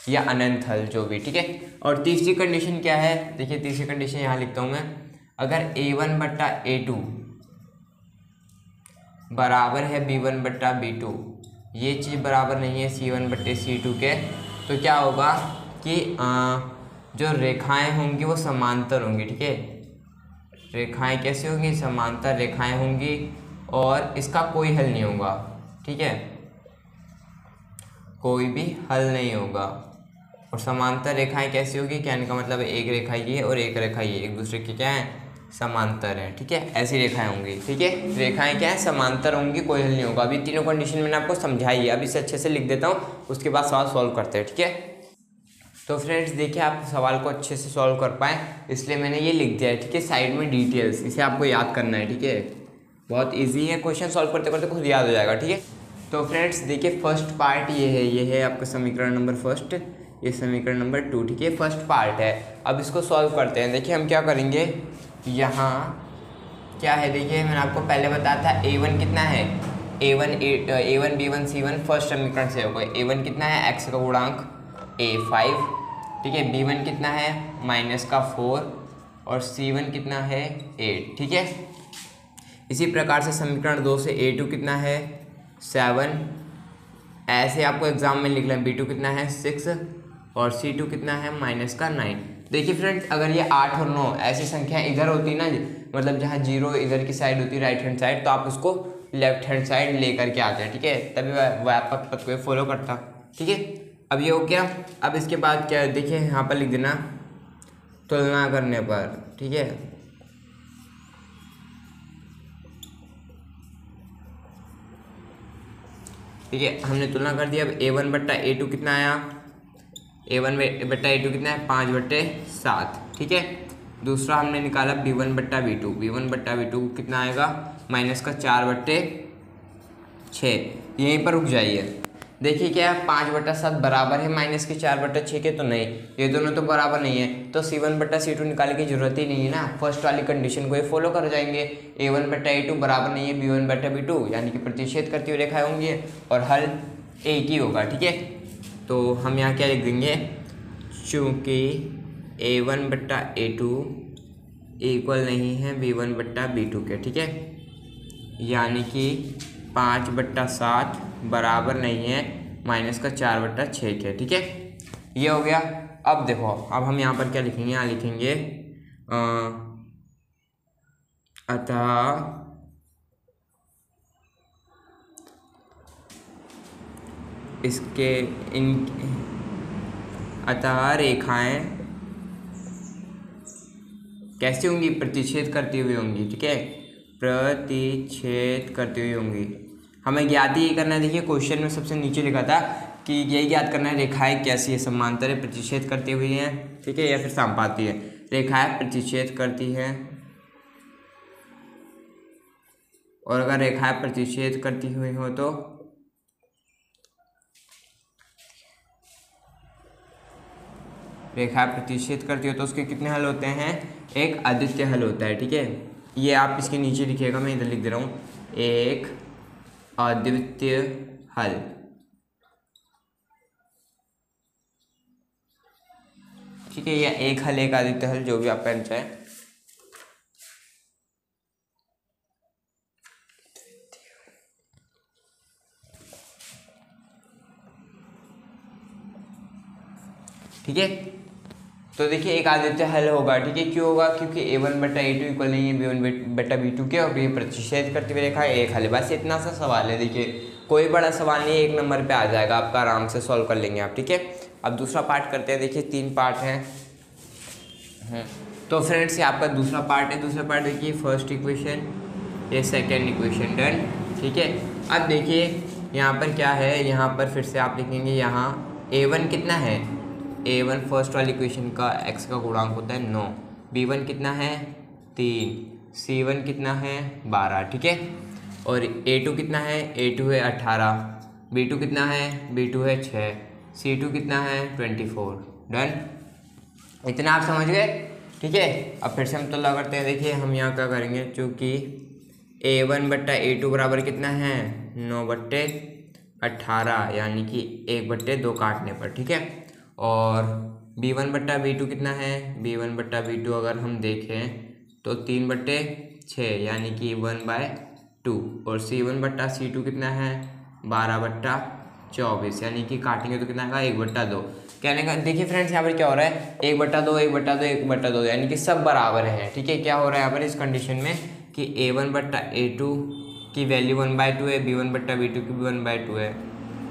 या अनंत हल जो भी, ठीक है। और तीसरी कंडीशन क्या है, देखिए तीसरी कंडीशन यहाँ लिखता हूँ मैं, अगर A1/A2 बराबर है B1/B2, ये चीज़ बराबर नहीं है C1/C2 के, तो क्या होगा कि जो रेखाएं होंगी वो समांतर होंगी, ठीक है। रेखाएं कैसे होंगी, समांतर रेखाएं होंगी, और इसका कोई हल नहीं होगा, ठीक है, कोई भी हल नहीं होगा। और समांतर रेखाएं कैसी होगी, कहने का मतलब एक रेखा ये और एक रेखा ये एक दूसरे की क्या है, समांतर है, ठीक है। ऐसी रेखाएं होंगी, ठीक है। रेखाएं क्या है, समांतर होंगी, कोई हल नहीं होगा। अभी तीनों कंडीशन मैंने आपको समझाई है, अब इसे अच्छे से लिख देता हूँ, उसके बाद सवाल सॉल्व करते हैं, ठीक है। तो फ्रेंड्स देखिए आप सवाल को अच्छे से सॉल्व कर पाएँ, इसलिए मैंने ये लिख दिया है, ठीक है, साइड में डिटेल्स, इसे आपको याद करना है, ठीक है। बहुत ईजी है, क्वेश्चन सॉल्व करते करते खुद याद हो जाएगा, ठीक है। तो फ्रेंड्स देखिए फर्स्ट पार्ट ये है आपका समीकरण नंबर फर्स्ट, ये समीकरण नंबर 2, ठीक है, फर्स्ट पार्ट है। अब इसको सॉल्व करते हैं। देखिए हम क्या करेंगे, यहाँ क्या है, देखिए मैंने आपको पहले बताया था A1 कितना है, A1 B1 C1 फर्स्ट समीकरण से होगा। A1 कितना है, x का गुणांक A5, ठीक है। B1 कितना है, -4, और C1 कितना है 8, ठीक है। इसी प्रकार से समीकरण 2 से A2 कितना है 7, ऐसे आपको एग्जाम में लिख लें। B2 कितना है 6 और C2 कितना है -9। देखिए फ्रेंड्स अगर ये 8 और 9 ऐसी संख्या इधर होती ना, मतलब जहाँ 0 इधर की साइड होती राइट हैंड साइड, तो आप उसको लेफ्ट हैंड साइड लेकर के आते हैं, ठीक है, तभी व्यापक पथ को फॉलो करता, ठीक है। अब ये हो गया। अब इसके बाद क्या है, देखिए यहाँ पर लिख देना तुलना करने पर, ठीक है। ठीक है, हमने तुलना कर दिया। अब A1/A2 कितना आया, A1/A2 कितना है 5/7, ठीक है। दूसरा हमने निकाला B1/B2, B1/B2 कितना आएगा -4/6। यहीं पर रुक जाइए। देखिए क्या 5/7 बराबर है -4/6 के, तो नहीं, ये दोनों तो बराबर नहीं है, तो C1/C2 निकालने की जरूरत ही नहीं है ना, फर्स्ट वाली कंडीशन को ये फॉलो कर जाएंगे। A1/A2 बराबर नहीं है B1/B2, यानी कि प्रतिच्छेद करती हुई रेखाएं होंगी और हल एक ही होगा, ठीक है। तो हम यहाँ क्या लिख देंगे, चूँकि A1/A2 इक्वल नहीं है B1/B2 के, ठीक है, यानी कि 5/7 बराबर नहीं है -4/6 के, ठीक है। ये हो गया। अब देखो, अब हम यहाँ पर क्या लिखेंगे, यहाँ लिखेंगे अतः इसके अतः रेखाएं कैसी होंगी, प्रतिच्छेद करती हुई होंगी। ठीक है, प्रतिच्छेद करती हुई होंगी। हमें ज्ञात ही करना है। देखिए क्वेश्चन में सबसे नीचे लिखा था कि यही ज्ञात करना है रेखाएं कैसी है, समांतर है, प्रतिच्छेद करती हुई हैं, ठीक है, या फिर समापाती है। रेखाएं प्रतिच्छेद करती हैं, और अगर रेखाएं प्रतिच्छेद करती हुई हो तो रेखा प्रतिच्छेद करती हो तो उसके कितने हल होते हैं, एक अद्वितीय हल होता है। ठीक है, ये आप इसके नीचे लिखिएगा, मैं इधर लिख दे रहा हूँ, एक अद्वितीय हल। ठीक है, या एक हल, एक अद्वितीय हल, जो भी आप कहना चाहें। ठीक है, तो देखिए एक अद्वितीय हल होगा। ठीक है, क्यों होगा, क्योंकि a1/a2 इक्वल नहीं है b1/b2 के, और ये प्रतिच्छेद करती हुई रेखा एक हल है। बस इतना सा सवाल है। देखिए कोई बड़ा सवाल नहीं है, एक नंबर पे आ जाएगा आपका, आराम से सॉल्व कर लेंगे आप। ठीक है, अब दूसरा पार्ट करते हैं। देखिए 3 पार्ट हैं। तो फ्रेंड्स ये आपका दूसरा पार्ट है। दूसरा पार्ट देखिए, फर्स्ट इक्वेशन, ये सेकेंड इक्वेशन, डन। ठीक है, अब देखिए यहाँ पर क्या है, यहाँ पर फिर से आप लिखेंगे, यहाँ a1 कितना है, a1 फर्स्ट वाली इक्वेशन का x का गुणांक होता है 9, b1 कितना है 3, c1 कितना है 12। ठीक है, और a2 कितना है, a2 है 18, b2 कितना है, b2 है 6, c2 कितना है 24। डन, इतना आप समझ गए। ठीक है, अब फिर से हम तुलना करते हैं। देखिए हम यहाँ क्या करेंगे, चूँकि a1/a2 बराबर कितना है 9/18, यानी कि 1/2 काटने पर। ठीक है, और b1/b2 कितना है, b1/b2 अगर हम देखें तो 3/6, यानी कि 1/2, और c1/c2 कितना है 12/24, यानी कि काटेंगे तो कितना आएगा 1/2। कहने का देखिए फ्रेंड्स, यहाँ पर क्या हो रहा है, 1/2 1/2 1/2, यानी कि सब बराबर हैं। ठीक है, क्या हो रहा है यहाँ पर इस कंडीशन में कि a1/a2 की वैल्यू 1/2 है, b1/b2 की भी 1/2 है,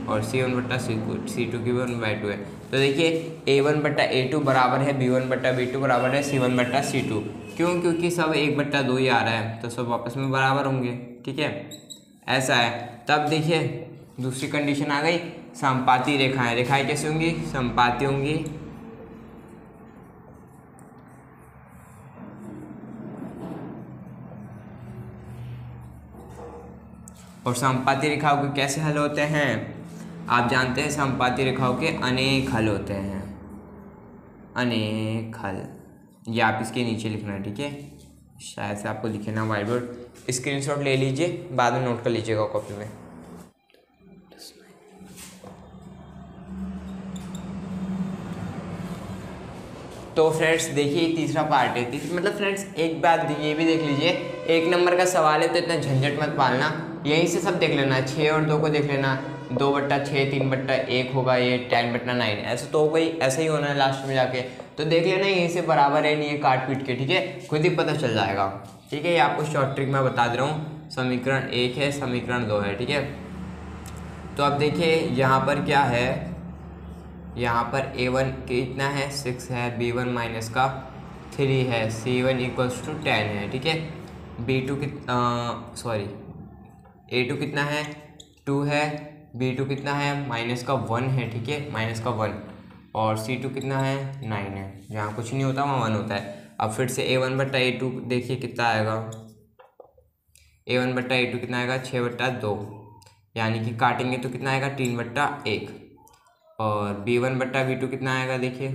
और c1/c2 की भी 1/2 है। तो देखिए a1/a2 बराबर है b1/b2 बराबर है c1/c2। क्यों, क्योंकि सब 1/2 ही आ रहा है, तो सब आपस में बराबर होंगे। ठीक है, ऐसा है। तब देखिए दूसरी कंडीशन आ गई, समपाती रेखाएं। रेखाएं कैसी होंगी, समपाती होंगी। और समपाती रेखाओं के कैसे हल होते हैं, आप जानते हैं समपाती रेखाओं के अनेक हल होते हैं, अनेक हल। ये आप इसके नीचे लिखना है। ठीक है, शायद से आपको लिखे ना, व्हाइट बोर्ड स्क्रीनशॉट ले लीजिए, बाद में नोट कर लीजिएगा कॉपी में। तो फ्रेंड्स देखिए तीसरा पार्ट है। मतलब फ्रेंड्स एक बात ये भी देख लीजिए, 1 नंबर का सवाल है तो इतना झंझट मत पालना, यहीं से सब देख लेना। 6 और 2 को देख लेना, 2/6 3/1 होगा, ये 10/9, ऐसे तो हो गई, ऐसा ही होना है लास्ट में जाके। तो देख लेना यहीं से बराबर है नहीं है, काट पीट के। ठीक है, खुद ही पता चल जाएगा। ठीक है, ये आपको शॉर्ट ट्रिक मैं बता दे रहा हूँ। समीकरण 1 है, समीकरण 2 है। ठीक है, तो अब देखिए यहाँ पर क्या है, यहाँ पर a1 कितना है 6 है, b1 माइनस का 3 है, c1 इक्वल्स टू 10 है। ठीक है, b2 a2 कितना है 2 है, b2 कितना है माइनस का 1 है। ठीक है, माइनस का 1, और c2 कितना है 9 है। जहाँ कुछ नहीं होता वहाँ 1 होता है। अब फिर से a1/a2 देखिए कितना आएगा, a1/a2 कितना आएगा 6/2, यानी कि काटेंगे तो कितना आएगा 3/1, और b1/b2 कितना आएगा देखिए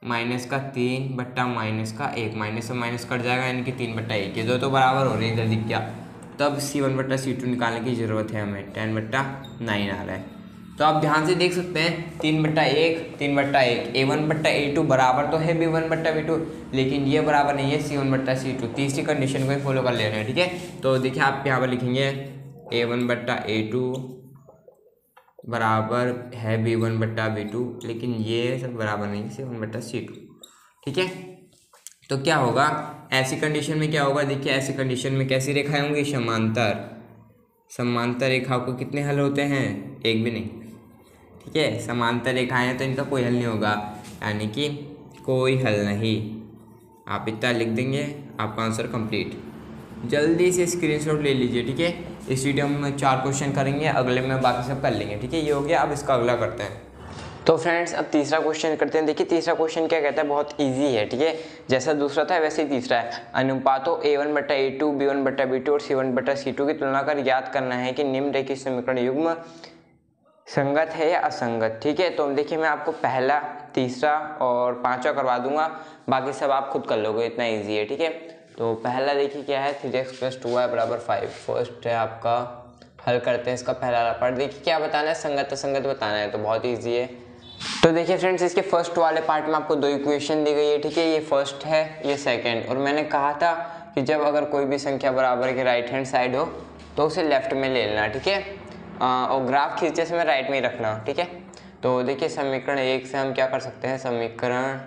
माइनस का 3/-1, माइनस से माइनस कट जाएगा, यानी कि 3/1। ये दो तो बराबर हो रही है, इधर दिख गया। तब c1/c2 निकालने की ज़रूरत है हमें, 10/9 आ रहा है। तो आप ध्यान से देख सकते हैं 3/1 3/1, a1/a2 बराबर तो है b1/b2, लेकिन ये बराबर नहीं है c1/c2। तीसरी कंडीशन को ही फॉलो कर लेना है। ठीक है, तो देखिए आप यहाँ पर लिखेंगे a1/a2 बराबर है B1/B2, लेकिन ये सब बराबर नहीं, C1/C2। ठीक है, तो क्या होगा ऐसी कंडीशन में, क्या होगा देखिए, ऐसी कंडीशन में कैसी रेखाएं होंगी, समांतर रेखाओं को कितने हल होते हैं, एक भी नहीं। ठीक है, समांतर रेखाएं हैं तो इनका कोई हल नहीं होगा, यानी कि कोई हल नहीं। आप इतना लिख देंगे, आपका आंसर कंप्लीट। जल्दी से स्क्रीनशॉट ले लीजिए। ठीक है, इस वीडियो में 4 क्वेश्चन करेंगे, अगले में बाकी सब कर लेंगे। ठीक है, ये हो गया। अब इसका अगला करते हैं। तो फ्रेंड्स अब तीसरा क्वेश्चन करते हैं। देखिए तीसरा क्वेश्चन क्या कहता है, बहुत इजी है। ठीक है, जैसा दूसरा था वैसे ही तीसरा है। अनुपातों A1/A2, B1/B2 और C1/C2 की तुलना कर ज्ञात करना है कि निम्नलिखित समीकरण युग्म संगत है या असंगत। ठीक है, तो देखिए मैं आपको पहला, तीसरा और पांचवा करवा दूंगा, बाकी सब आप खुद कर लोगे, इतना इजी है। ठीक है, तो पहला देखिए क्या है, 3x + 2y = 5। फर्स्ट है आपका, हल करते हैं इसका पहला वाला पार्ट। देखिए क्या बताना है, संगत असंगत बताना है, तो बहुत ईजी है। तो देखिए फ्रेंड्स, इसके फर्स्ट वाले पार्ट में आपको 2 इक्वेशन दी गई है। ठीक है, ये फर्स्ट है, ये सेकंड। और मैंने कहा था कि जब अगर कोई भी संख्या बराबर के राइट हैंड साइड हो तो उसे लेफ्ट में ले लेना। ठीक है, और ग्राफ खींचते समय राइट में ही रखना। ठीक है, तो देखिए समीकरण 1 से हम क्या कर सकते हैं, समीकरण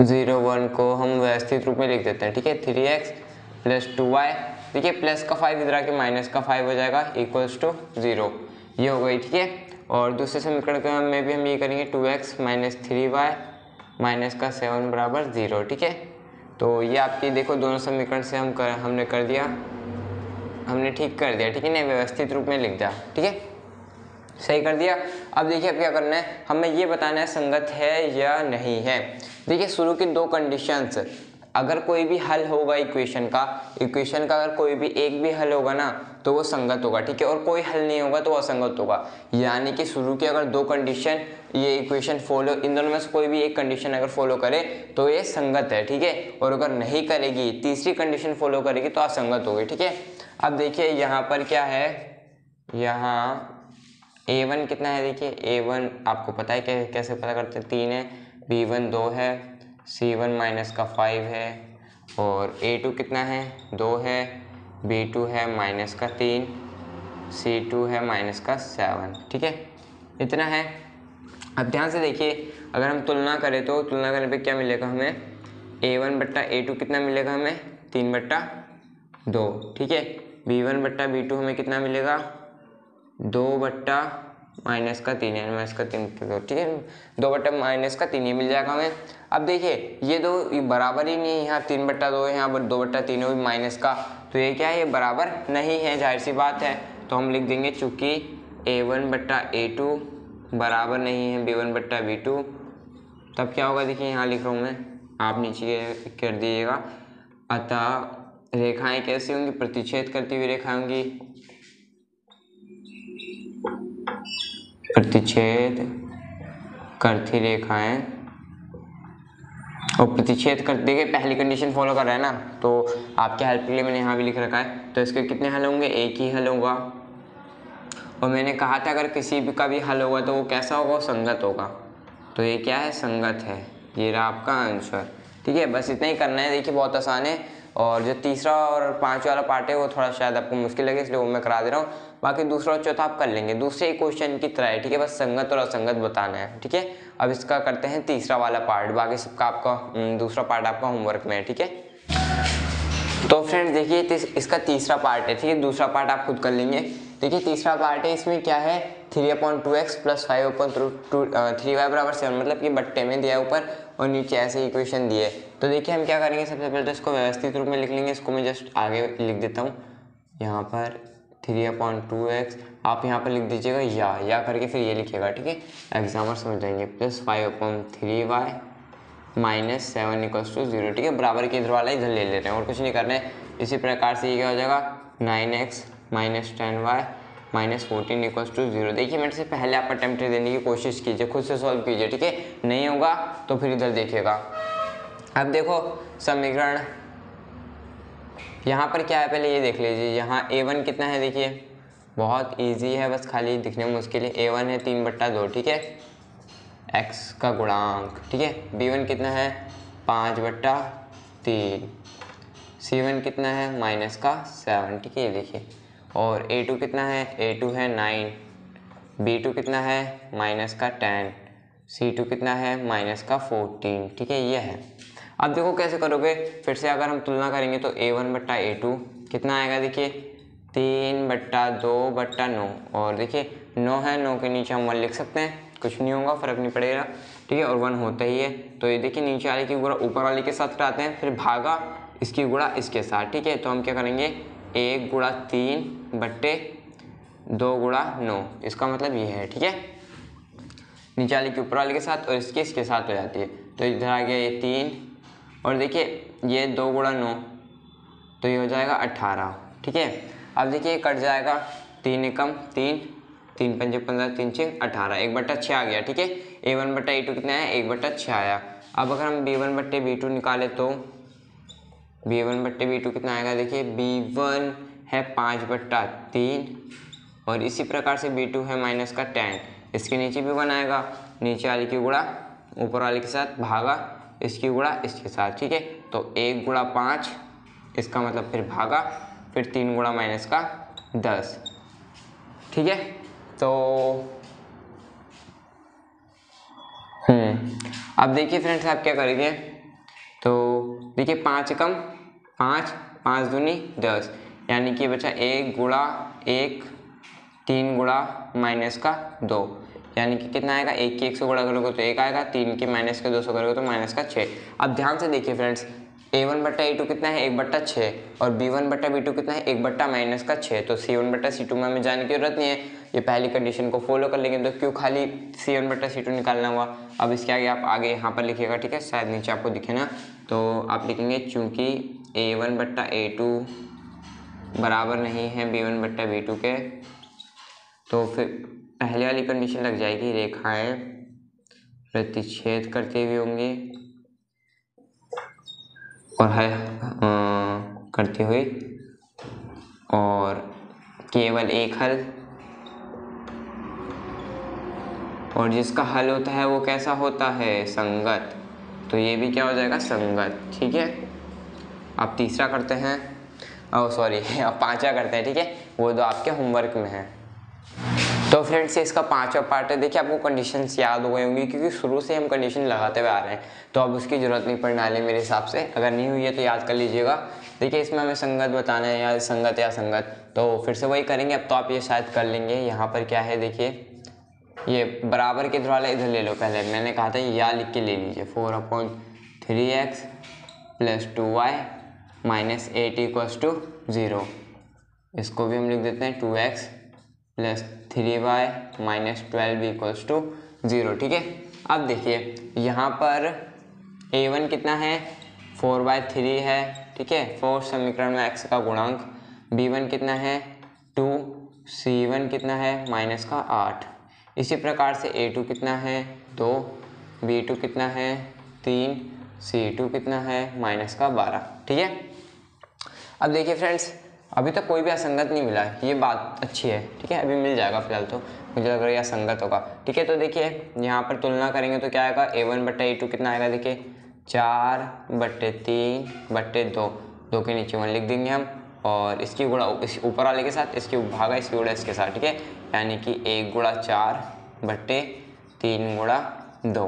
0, 1 को हम व्यवस्थित रूप में लिख देते हैं। ठीक है, 3x + 2y, देखिए प्लस का 5 इधर आके माइनस का 5 हो जाएगा, = 0। ये हो गई। ठीक है, और दूसरे समीकरण में भी हम ये करेंगे, 2x - 3y - 7 = 0। ठीक है, तो ये आपकी देखो दोनों समीकरण से हमने कर दिया, हमने ठीक कर दिया। ठीक है ना, व्यवस्थित रूप में लिख दिया। ठीक है, सही कर दिया। अब देखिए अब क्या करना है, हमें ये बताना है संगत है या नहीं है। देखिए शुरू की 2 कंडीशंस, अगर कोई भी हल होगा इक्वेशन का अगर कोई भी एक भी हल होगा ना तो वो संगत होगा। ठीक है, और कोई हल नहीं होगा तो वो असंगत होगा। यानी कि शुरू की अगर 2 कंडीशन ये इक्वेशन फॉलो, इन दोनों में से कोई भी एक कंडीशन अगर फॉलो करे तो ये संगत है। ठीक है, और अगर नहीं करेगी, तीसरी कंडीशन फॉलो करेगी तो असंगत होगी। ठीक है, अब देखिए यहाँ पर क्या है, यहाँ A1 कितना है, देखिए A1 आपको पता है कैसे पता करते हैं, 3 है, B1 2 है, C1 -5 है, और A2 कितना है, 2 है, B2 है -3, C2 है -7। ठीक है, इतना है। अब ध्यान से देखिए, अगर हम तुलना करें तो तुलना करने पे क्या मिलेगा हमें, A1/A2 कितना मिलेगा हमें, 3/2। ठीक है, B1/B2 हमें कितना मिलेगा, 2/-3 है, -3 ठीक है, 2/-3 ये मिल जाएगा हमें। अब देखिए ये दो ये बराबर ही नहीं है, यहाँ 3/2 है, यहाँ पर 2/3 है, माइनस का, तो ये क्या है, ये बराबर नहीं है, जाहिर सी बात है। तो हम लिख देंगे चूंकि A1/A2 बराबर नहीं है B1/B2, तब क्या होगा, देखिए यहाँ लिख रहा हूँ मैं, आप नीचे कर दीजिएगा। अतः रेखाएं कैसी होंगी, प्रतिच्छेद करती हुई रेखाएं होंगी, प्रतिच्छेद करती रेखाएं, और प्रतिच्छेद कर, देखिए पहली कंडीशन फॉलो कर रहा है ना, तो आपके हेल्प के लिए मैंने यहाँ भी लिख रखा है। तो इसके कितने हल होंगे, एक ही हल होगा। और मैंने कहा था अगर किसी भी का भी हल होगा तो वो कैसा होगा, वो संगत होगा। तो ये क्या है, संगत है। ये रहा आपका आंसर। ठीक है, बस इतना ही करना है। देखिए बहुत आसान है। और जो तीसरा और पांचवा वाला पार्ट है वो थोड़ा शायद आपको मुश्किल लगे, इसलिए वो मैं करा दे रहा हूँ। बाकी दूसरा और चौथा आप कर लेंगे, दूसरे क्वेश्चन की तरह है। ठीक है, बस संगत और असंगत बताना है। ठीक है, अब इसका करते हैं तीसरा वाला पार्ट, बाकी सबका आपका दूसरा पार्ट आपका होमवर्क में है। ठीक है, तो फ्रेंड्स देखिए इसका तीसरा पार्ट है। ठीक है, दूसरा पार्ट आप खुद कर लेंगे। देखिए तीसरा पार्ट है, इसमें क्या है, 3/2x + 5/3y = 7, मतलब कि बट्टे में दिया है ऊपर और नीचे ऐसे इक्वेशन दिए। तो देखिए हम क्या करेंगे, सबसे पहले तो इसको व्यवस्थित रूप में लिख लेंगे। इसको मैं जस्ट आगे लिख देता हूँ, यहाँ पर 3/2x आप यहाँ पर लिख दीजिएगा या करके फिर ये लिखिएगा। ठीक है, एग्जामर समझ जाएंगे, + 5/3y - 7 = 0। ठीक है, बराबर के इधर वाला इधर ले लेते हैं और कुछ नहीं करना है। इसी प्रकार से ये क्या हो जाएगा, 9x - 10y - 14 = 0। देखिए मेरे से पहले आप अटेम्प्ट देने की कोशिश कीजिए, खुद से सॉल्व कीजिए। ठीक है, नहीं होगा तो फिर इधर देखिएगा। अब देखो समीकरण यहाँ पर क्या है, पहले ये देख लीजिए। यहाँ A1 कितना है, देखिए बहुत इजी है, बस खाली दिखने में मुश्किल है। A1 है 3/2। ठीक है, x का गुणांक। ठीक है, B1 कितना है, 5/3, C1 कितना है, -7। ठीक है, ये देखिए। और A2 कितना है, A2 है 9, B2 कितना है माइनस का 10, C2 कितना है माइनस का 14, ठीक है ये है। अब देखो कैसे करोगे, फिर से अगर हम तुलना करेंगे तो A1 बट्टा A2 कितना आएगा, देखिए 3/2/9, और देखिए 9 है, 9 के नीचे हम 1 लिख सकते हैं, कुछ नहीं होगा, फ़र्क नहीं पड़ेगा, ठीक है, और 1 होता ही है। तो ये देखिए नीचे वाले की गुणा ऊपर वाले के साथ कराते हैं, फिर भागा इसकी गुणा इसके साथ, ठीक है। तो हम क्या करेंगे 1 गुणा 3/2 गुणा 9, इसका मतलब ये है, ठीक है। नीचे वाले के ऊपर वाले के साथ और इसके साथ हो जाती है, तो इधर आ गया ये 3, और देखिए ये 2 गुणा 9, तो ये हो जाएगा 18, ठीक है। अब देखिए कट जाएगा, 3 एकम 3, 3 पंजे 15, 3 6 18, 1/6 आ गया, ठीक है। A1 बट्टा A2 कितना है 1/6 आया। अब अगर हम B1 बट्टे B2 निकाले तो B1 बट्टे B2 कितना आएगा, देखिए B1 है 5/3, और इसी प्रकार से B2 है माइनस का 10, इसके नीचे भी 1 आएगा, नीचे वाले की गुणा ऊपर वाले के साथ भागा इसकी गुणा इसके साथ, ठीक है। तो 1 गुणा 5, इसका मतलब फिर भागा, फिर 3 गुणा माइनस का 10, ठीक है। तो अब देखिए फ्रेंड्स आप क्या करेंगे, तो देखिए 5 एकम 5, 5 दूनी 10, यानी कि बचा 1 गुणा 1, 3 गुणा माइनस का 2, यानी कि कितना आएगा, 1 की 1 से गुणा करोगे तो 1 आएगा, 3 के माइनस के 2 से करोगे तो माइनस का 6। अब ध्यान से देखिए फ्रेंड्स, A1 बट्टा A2 कितना है 1/6, और B1 बट्टा B2 कितना है 1 बट्टा माइनस का 6, तो C1 बट्टा C2 में हमें जाने की जरूरत नहीं है, ये पहली कंडीशन को फॉलो कर लेंगे, तो क्यों खाली C1 बट्टा C2 निकालना हुआ। अब इसके आगे आप आगे यहाँ पर लिखिएगा, ठीक है, शायद नीचे आपको दिखे ना, तो आप लिखेंगे चूँकि A1 बट्टा A2 बराबर नहीं है B1 बट्टा B2 के, तो फिर पहले वाली कंडीशन लग जाएगी, रेखाएं प्रतिच्छेद करती हुई होंगी और है करती हुई, और केवल एक हल, और जिसका हल होता है वो कैसा होता है, संगत, तो ये भी क्या हो जाएगा, संगत, ठीक है। अब तीसरा करते हैं, अब पांचवा करते हैं, ठीक है, वो तो आपके होमवर्क में है। तो फ्रेंड्स इसका 5वां पार्ट है, देखिए आपको कंडीशंस याद हो गई होंगी, क्योंकि शुरू से हम कंडीशन लगाते हुए आ रहे हैं, तो अब उसकी ज़रूरत नहीं पड़ने वाली मेरे हिसाब से, अगर नहीं हुई है तो याद कर लीजिएगा। देखिए इसमें हमें संगत बताना है, या संगत या संगत, तो फिर से वही करेंगे। अब तो आप ये शायद कर लेंगे, यहाँ पर क्या है देखिए, ये बराबर के इधर वाला इधर ले लो, पहले मैंने कहा था या लिख के ले लीजिए, 4/3x + 2y - 8 = 0, इसको भी हम लिख देते हैं 2x + 3y - 12 = 0, ठीक है। अब देखिए यहाँ पर A1 कितना है 4/3 है, ठीक है, 4 समीकरण में x का गुणांक, B1 कितना है 2, C1 कितना है -8, इसी प्रकार से A2 कितना है 2, B2 कितना है 3, C2 कितना है -12, ठीक है। अब देखिए फ्रेंड्स अभी तक कोई भी असंगत नहीं मिला है, ये बात अच्छी है, ठीक है, अभी मिल जाएगा फिलहाल, तो मुझे लग रहा है यह संगत होगा, ठीक है। तो देखिए यहाँ पर तुलना करेंगे तो क्या आएगा, A1 बट्टा A2 कितना आएगा, देखिए 4/3/2, 2 के नीचे 1 लिख देंगे हम, और इसकी गुणा इस ऊपर वाले के साथ, इसकी भागा इसकी गुणा इसके साथ, ठीक है, यानी कि 1 गुणा 4/3 गुणा 2,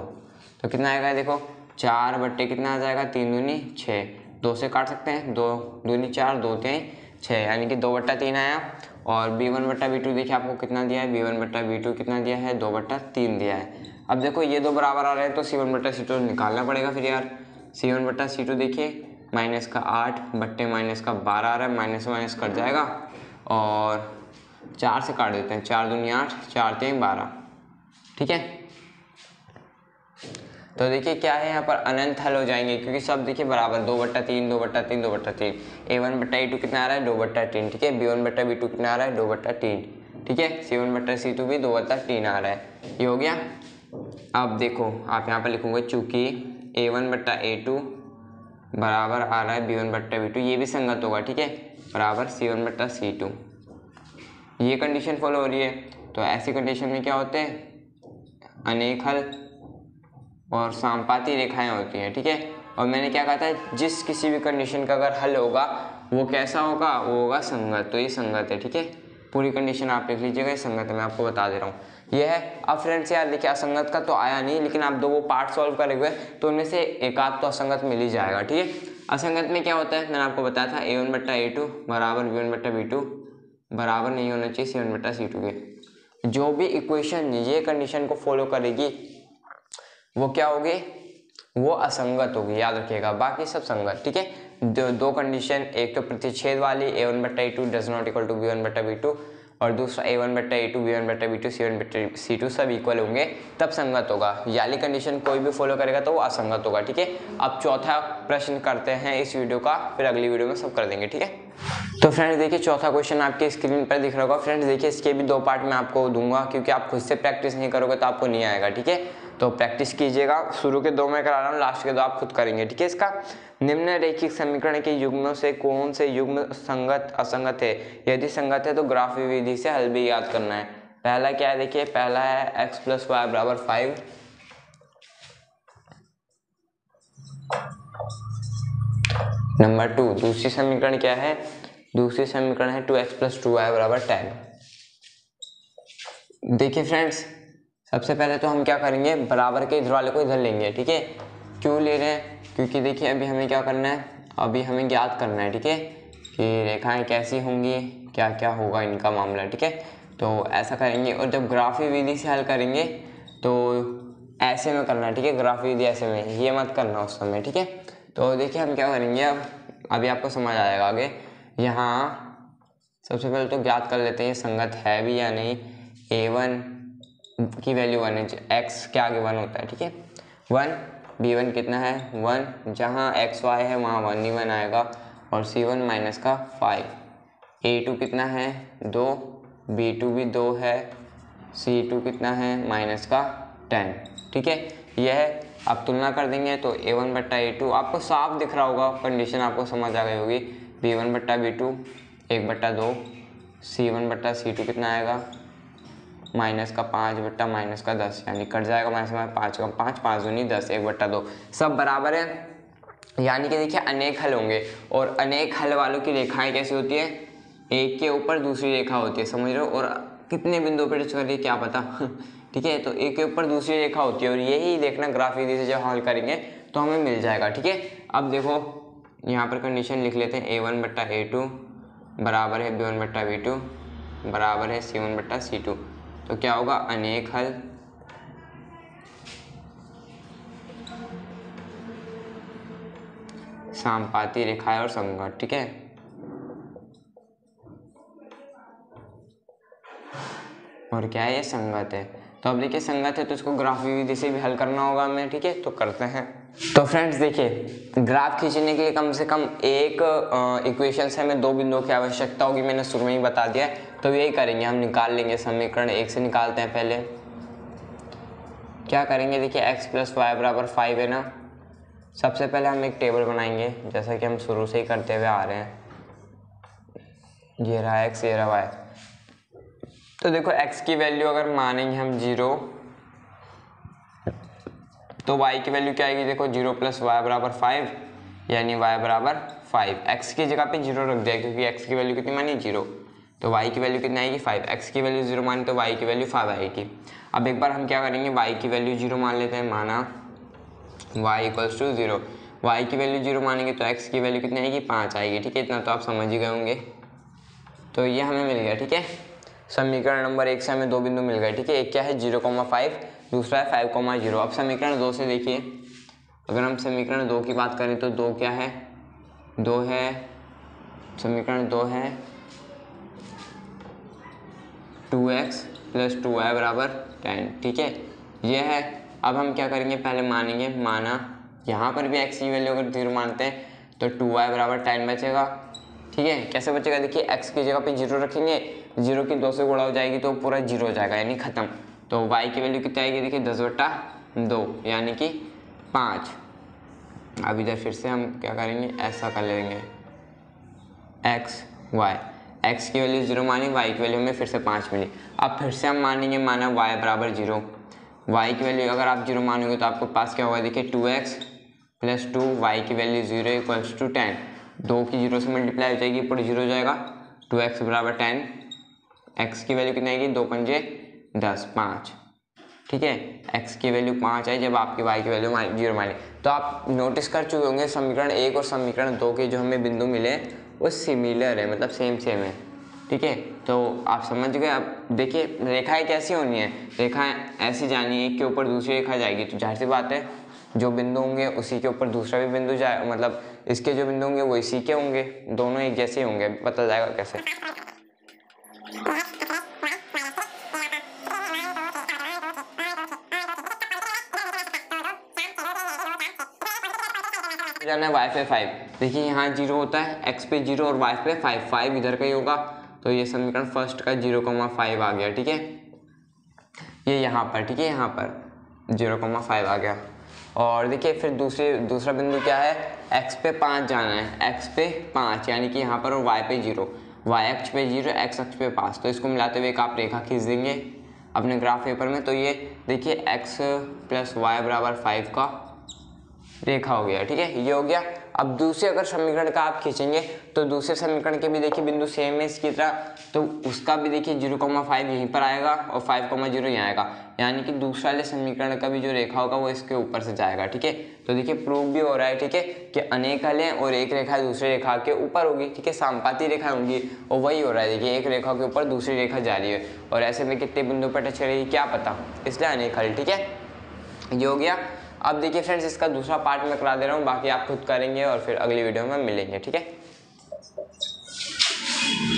तो कितना आएगा, देखो 4 बट्टे कितना आ जाएगा, 3 दूनी 6, 2 से काट सकते हैं, 2 दूनी 4, 2 3 6, यानी कि 2/3 आया। और B1 बट्टा B2 देखिए आपको कितना दिया है, B1 बट्टा B2 कितना दिया है 2/3 दिया है। अब देखो ये दो बराबर आ रहे हैं, तो C1 बट्टा C2 निकालना पड़ेगा फिर यार, C1 बट्टा C2 देखिए -8 बट्टे -12 आ रहा है, माइनस माइनस कट जाएगा, और 4 से काट देते हैं, 4 दूनी 8, 4 3 12, ठीक है। तो देखिए क्या है यहाँ पर अनंत हल हो जाएंगे, क्योंकि सब देखिए बराबर 2/3 2/3 2/3, A1 बट्टा A2 कितना आ रहा है 2/3, ठीक है, B1 बट्टा B2 कितना आ रहा है 2/3, ठीक है, C1 बट्टा C2 भी 2/3 आ रहा है, ये हो गया। अब देखो आप यहाँ पर लिखोगे चूँकि A1 बट्टा A2 बराबर आ रहा है B1 बट्टा B2, ये भी संगत होगा, ठीक है, बराबर C1 बट्टा C2, ये कंडीशन फॉलो हो रही है। तो ऐसी कंडीशन में क्या होते हैं, अनेक हल और साम्पाती रेखाएं होती हैं, ठीक है। और मैंने क्या कहा था, जिस किसी भी कंडीशन का अगर हल होगा वो कैसा होगा, वो होगा संगत, तो ये संगत है, ठीक है। पूरी कंडीशन आप लिख लीजिएगा, ये संगत है, मैं आपको बता दे रहा हूँ ये है। अब फ्रेंड्स यार देखिए असंगत का तो आया नहीं, लेकिन आप दो वो पार्ट सॉल्व करेंगे तो उनमें से एक आध तो असंगत मिल ही जाएगा, ठीक है। असंगत में क्या होता है, मैंने आपको बताया था a1 बट्टा a2 बराबर b1 बट्टा b2 बराबर नहीं होना चाहिए c1 बट्टा c2 के। जो भी इक्वेशन ये कंडीशन को फॉलो करेगी वो क्या होगी, वो असंगत होगी, याद रखिएगा, बाकी सब संगत, ठीक है। दो कंडीशन, एक तो प्रतिच्छेद वाली a1 बट्टा a2 does not equal to b1 बट्टा b2 और दूसरा a1 बट्टा a2 b1 बट्टा b2 c1 बट्टा c2 सब इक्वल होंगे तब संगत होगा। याली कंडीशन कोई भी फॉलो करेगा तो वो असंगत होगा, ठीक है। अब चौथा प्रश्न करते हैं इस वीडियो का, फिर अगली वीडियो में सब कर देंगे, ठीक है। तो फ्रेंड्स देखिए चौथा क्वेश्चन आपके स्क्रीन पर दिख रहा होगा। फ्रेंड्स देखिए इसके भी दो पार्ट मैं आपको दूंगा, क्योंकि आप खुद से प्रैक्टिस नहीं करोगे तो आपको नहीं आएगा, ठीक है। तो प्रैक्टिस कीजिएगा, शुरू के दो मैं करा रहा हूँ, लास्ट के दो आप खुद करेंगे, ठीक है। इसका निम्न रैखिक समीकरण के युग्मों से कौन से युग्म संगत असंगत है, यदि संगत है तो ग्राफी विधि से हल भी याद करना है। पहला क्या है, देखिए पहला है x प्लस वाई बराबर 5, नंबर 2। दूसरी समीकरण क्या है, दूसरी समीकरण है 2x प्लस 2y बराबर 10। देखिए फ्रेंड्स सबसे पहले तो हम क्या करेंगे, बराबर के इधर वाले को इधर लेंगे, ठीक है। क्यों ले रहे हैं, क्योंकि देखिए अभी हमें क्या करना है, अभी हमें ज्ञात करना है, ठीक है, कि रेखाएं कैसी होंगी, क्या क्या होगा इनका मामला, ठीक है। तो ऐसा करेंगे, और जब ग्राफी विधि से हल करेंगे तो ऐसे में करना है, ठीक है। ग्राफी विधि ऐसे में, ये मत करना उस समय, ठीक है। तो देखिए हम क्या करेंगे, अब अभी आपको समझ आएगा आगे। यहाँ सबसे पहले तो ज्ञात कर लेते हैं संगत है भी या नहीं। a1 की वैल्यू 1 है, x के आगे 1 होता है, ठीक है। 1, b1 कितना है 1, जहाँ x y है वहाँ 1 ही 1 आएगा, और c1 माइनस का 5, a2 कितना है 2, b2 भी 2 है, c2 कितना है माइनस का 10, ठीक है। यह है, अब तुलना कर देंगे तो a1 बट्टा a2 आपको साफ दिख रहा होगा, कंडीशन आपको समझ आ गई होगी। b1 बट्टा b2 1 बट्टा 2, c1 बट्टा c2 कितना आएगा माइनस का 5 बट्टा माइनस का 10, यानी कट जाएगा माइनस में 5 का 5, 5 दूनी 10, 1 बट्टा 2 सब बराबर है। यानी कि देखिए अनेक हल होंगे, और अनेक हल वालों की रेखाएं कैसी होती है, एक के ऊपर दूसरी रेखा होती है, समझ रहे हो, और कितने बिंदुओं पर टच कर रही है क्या पता ठीक है। तो एक के ऊपर दूसरी रेखा होती है, और यही देखना ग्राफ विधि से जब हल करेंगे तो हमें मिल जाएगा, ठीक है। अब देखो यहाँ पर कंडीशन लिख लेते हैं, a1 बट्टा a2 बराबर है b1 बट्टा b2 बराबर है c1 बट्टा c2। तो क्या होगा, अनेक हल समानुपाती रेखाएं और संगत, ठीक है। और क्या है, ये संगत है। तो अब देखिए संगत है तो इसको ग्राफी विधि से भी हल करना होगा हमें, ठीक है। तो करते हैं। तो फ्रेंड्स देखिए ग्राफ खींचने के लिए कम से कम एक इक्वेशन से हमें दो बिंदुओं की आवश्यकता होगी, मैंने शुरू में ही बता दिया है। तो यही करेंगे, हम निकाल लेंगे समीकरण 1 से निकालते हैं। पहले क्या करेंगे, देखिए x प्लस वाई बराबर 5 है ना। सबसे पहले हम एक टेबल बनाएंगे, जैसा कि हम शुरू से ही करते हुए आ रहे हैं। ये रहा x, ये रहा y। तो देखो x की वैल्यू अगर मानेंगे हम 0, तो y की वैल्यू क्या आएगी, देखो 0 प्लस वाई बराबर 5, यानी y बराबर 5। x की जगह पे 0 रख दिया क्योंकि x की वैल्यू कितनी मानी 0, तो y की वैल्यू कितनी आएगी 5। x की वैल्यू 0 मानी तो y की वैल्यू 5 आएगी। अब एक बार हम क्या करेंगे, y की वैल्यू 0 मान लेते हैं, माना y इक्वल्स टू 0। y की वैल्यू 0 मानेंगे तो x की वैल्यू कितनी आएगी 5 आएगी, ठीक है। इतना तो आप समझ ही गए होंगे। तो ये हमें मिल गया, ठीक है। समीकरण नंबर 1 से हमें दो बिंदु मिल गए, ठीक है। एक क्या है 0,5, दूसरा है 5,0। अब समीकरण 2 से देखिए, अगर हम समीकरण 2 की बात करें तो 2 क्या है, 2 है, समीकरण 2 है 2x प्लस 2y बराबर 10, ठीक है। ये है। अब हम क्या करेंगे, पहले मानेंगे, माना यहाँ पर भी x की वैल्यू अगर 0 मानते हैं तो 2y बराबर 10 बचेगा, ठीक है। कैसे बचेगा, देखिए x की जगह पे 0 रखेंगे, 0 की 2 से गुणा हो जाएगी तो पूरा 0 हो जाएगा, यानी खत्म। तो y की वैल्यू कितनी आएगी, देखिए 10/2 यानी कि 5। अब इधर फिर से हम क्या करेंगे, ऐसा कर लेंगे x की वैल्यू 0 मानी, y की वैल्यू हमें फिर से 5 मिली। अब फिर से हम मानेंगे, माना y बराबर 0, y की वैल्यू अगर आप 0 मानोगे तो आपके पास क्या होगा, देखिए 2x प्लस 2, y की वैल्यू 0 इक्वल्स टू 10। 2 की 0 से मल्टीप्लाई हो जाएगी, पूरी 0 हो जाएगा, 2x बराबर 10 x की वैल्यू कितनी आएगी, 2 पंजे 10, 5, ठीक है। x की वैल्यू 5 है जब आपकी y की वैल्यू 0 मानी। तो आप नोटिस कर चुके होंगे समीकरण 1 और समीकरण 2 के जो हमें बिंदु मिले वो सिमिलर है, मतलब सेम है, ठीक है। तो आप समझ गए। अब देखिए रेखाएं कैसी होनी है, रेखाएं ऐसी जानी है, एक के ऊपर दूसरी रेखा जाएगी, तो जाहिर सी बात है जो बिंदु होंगे उसी के ऊपर दूसरा भी बिंदु जाए, मतलब इसके जो बिंदु होंगे वो इसी के होंगे, दोनों एक जैसे होंगे। पता जाएगा कैसे, जाना है y पे 5। देखिए यहाँ 0 होता है, x पे 0 और y पे 5, 5 इधर का ही होगा, तो ये समीकरण फर्स्ट का 0,5 आ गया, ठीक है। ये यहाँ पर, ठीक है, यहाँ पर 0,5 आ गया। और देखिए फिर दूसरा बिंदु क्या है, x पे 5 जाना है, x पे 5 यानी कि यहाँ पर, और y पे 0, y अक्ष पे 0, x अक्ष पे 5, तो इसको मिलाते हुए एक आप रेखा खींच देंगे अपने ग्राफ पेपर में। तो ये देखिए x + y = 5 का रेखा हो गया, ठीक है, ये हो गया। अब दूसरे अगर समीकरण का आप खींचेंगे तो दूसरे समीकरण के भी देखिए बिंदु सेम है इसकी तरह, तो उसका भी देखिए 0,5 यहीं पर आएगा और 5,0 यहाँ आएगा, यानी कि दूसरा वाले समीकरण का भी जो रेखा होगा वो इसके ऊपर से जाएगा, ठीक है। तो देखिए प्रूव भी हो रहा है, ठीक है, कि अनेक हल है और एक रेखा दूसरे रेखा के ऊपर होगी, ठीक है, समपाती रेखा होंगी, और वही हो रहा है। देखिए एक रेखा के ऊपर दूसरी रेखा जा रही है और ऐसे में कितने बिंदु पर टच करेगी क्या पता, इसलिए अनेक हल, ठीक है, ये हो गया। अब देखिए फ्रेंड्स इसका दूसरा पार्ट मैं करा दे रहा हूँ, बाकी आप खुद करेंगे और फिर अगली वीडियो में मिलेंगे, ठीक है।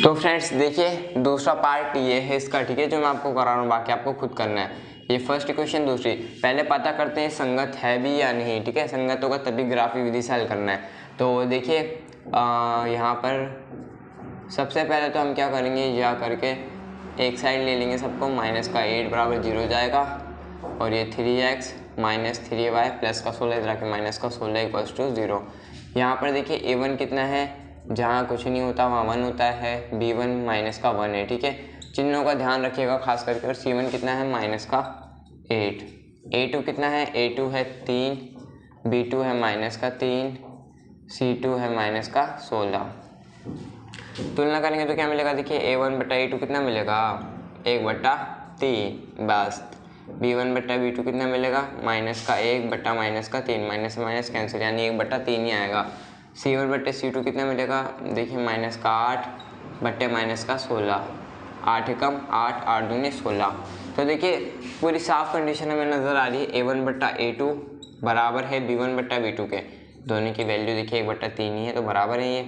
तो फ्रेंड्स देखिए दूसरा पार्ट ये है इसका, ठीक है, जो मैं आपको करा रहा हूँ, बाकी आपको खुद करना है। ये फर्स्ट इक्वेशन दूसरी, पहले पता करते हैं संगत है भी या नहीं, ठीक है, संगत होगा तभी ग्राफिक विधि से हल करना है। तो देखिए यहाँ पर सबसे पहले तो हम क्या करेंगे, या करके एक साइड ले लेंगे सबको, -8 = 0 जाएगा, और ये 3x - 3y + 16 इधर के -16 = 0। यहाँ पर देखिए a1 कितना है, जहाँ कुछ नहीं होता वहाँ 1 होता है, b1 -1 है, ठीक है, चिन्हों का ध्यान रखिएगा खास करके। और c1 कितना है, -8, a2 कितना है, a2 है 3, b2 है -3, c2 है -16। तुलना करेंगे तो क्या मिलेगा, देखिए a1 बटा a2 कितना मिलेगा, 1/3, बस। b1 बटा b2 कितना मिलेगा, -1 बटा -3, माइनस से माइनस कैंसिल, यानी 1/3 ही आएगा। c1 बटे c2 कितना मिलेगा, देखिए -8 बटे -16, 8 एकम 8, 8 दूनी 16। तो देखिए पूरी साफ कंडीशन हमें नज़र आ रही है, a1 बटा a2 बराबर है b1 बटा b2 के, दोनों की वैल्यू देखिए 1/3 ही है, तो बराबर है ये।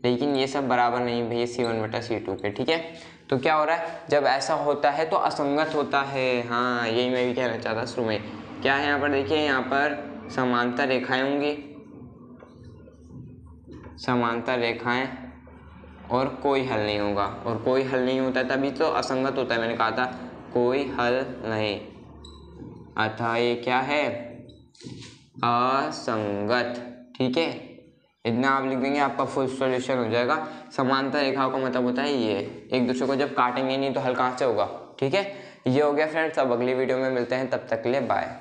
लेकिन ये सब बराबर नहीं भैया c1 बटा c2 के, ठीक है। तो क्या हो रहा है, जब ऐसा होता है तो असंगत होता है, हाँ यही मैं भी कहना चाहता शुरू में। क्या है यहाँ पर, देखिए यहाँ पर समांतर रेखाएं होंगी, समांतर रेखाएं, और कोई हल नहीं होगा, और कोई हल नहीं होता है तभी तो असंगत होता है, मैंने कहा था कोई हल नहीं, अतः ये क्या है, असंगत, ठीक है। इतना आप लिख देंगे आपका फुल सॉल्यूशन हो जाएगा। समांतर रेखाओं का मतलब होता है ये, एक दूसरे को जब काटेंगे नहीं तो हल कहाँ से होगा, ठीक है। ये हो गया फ्रेंड्स, अब अगली वीडियो में मिलते हैं, तब तक के लिए बाय।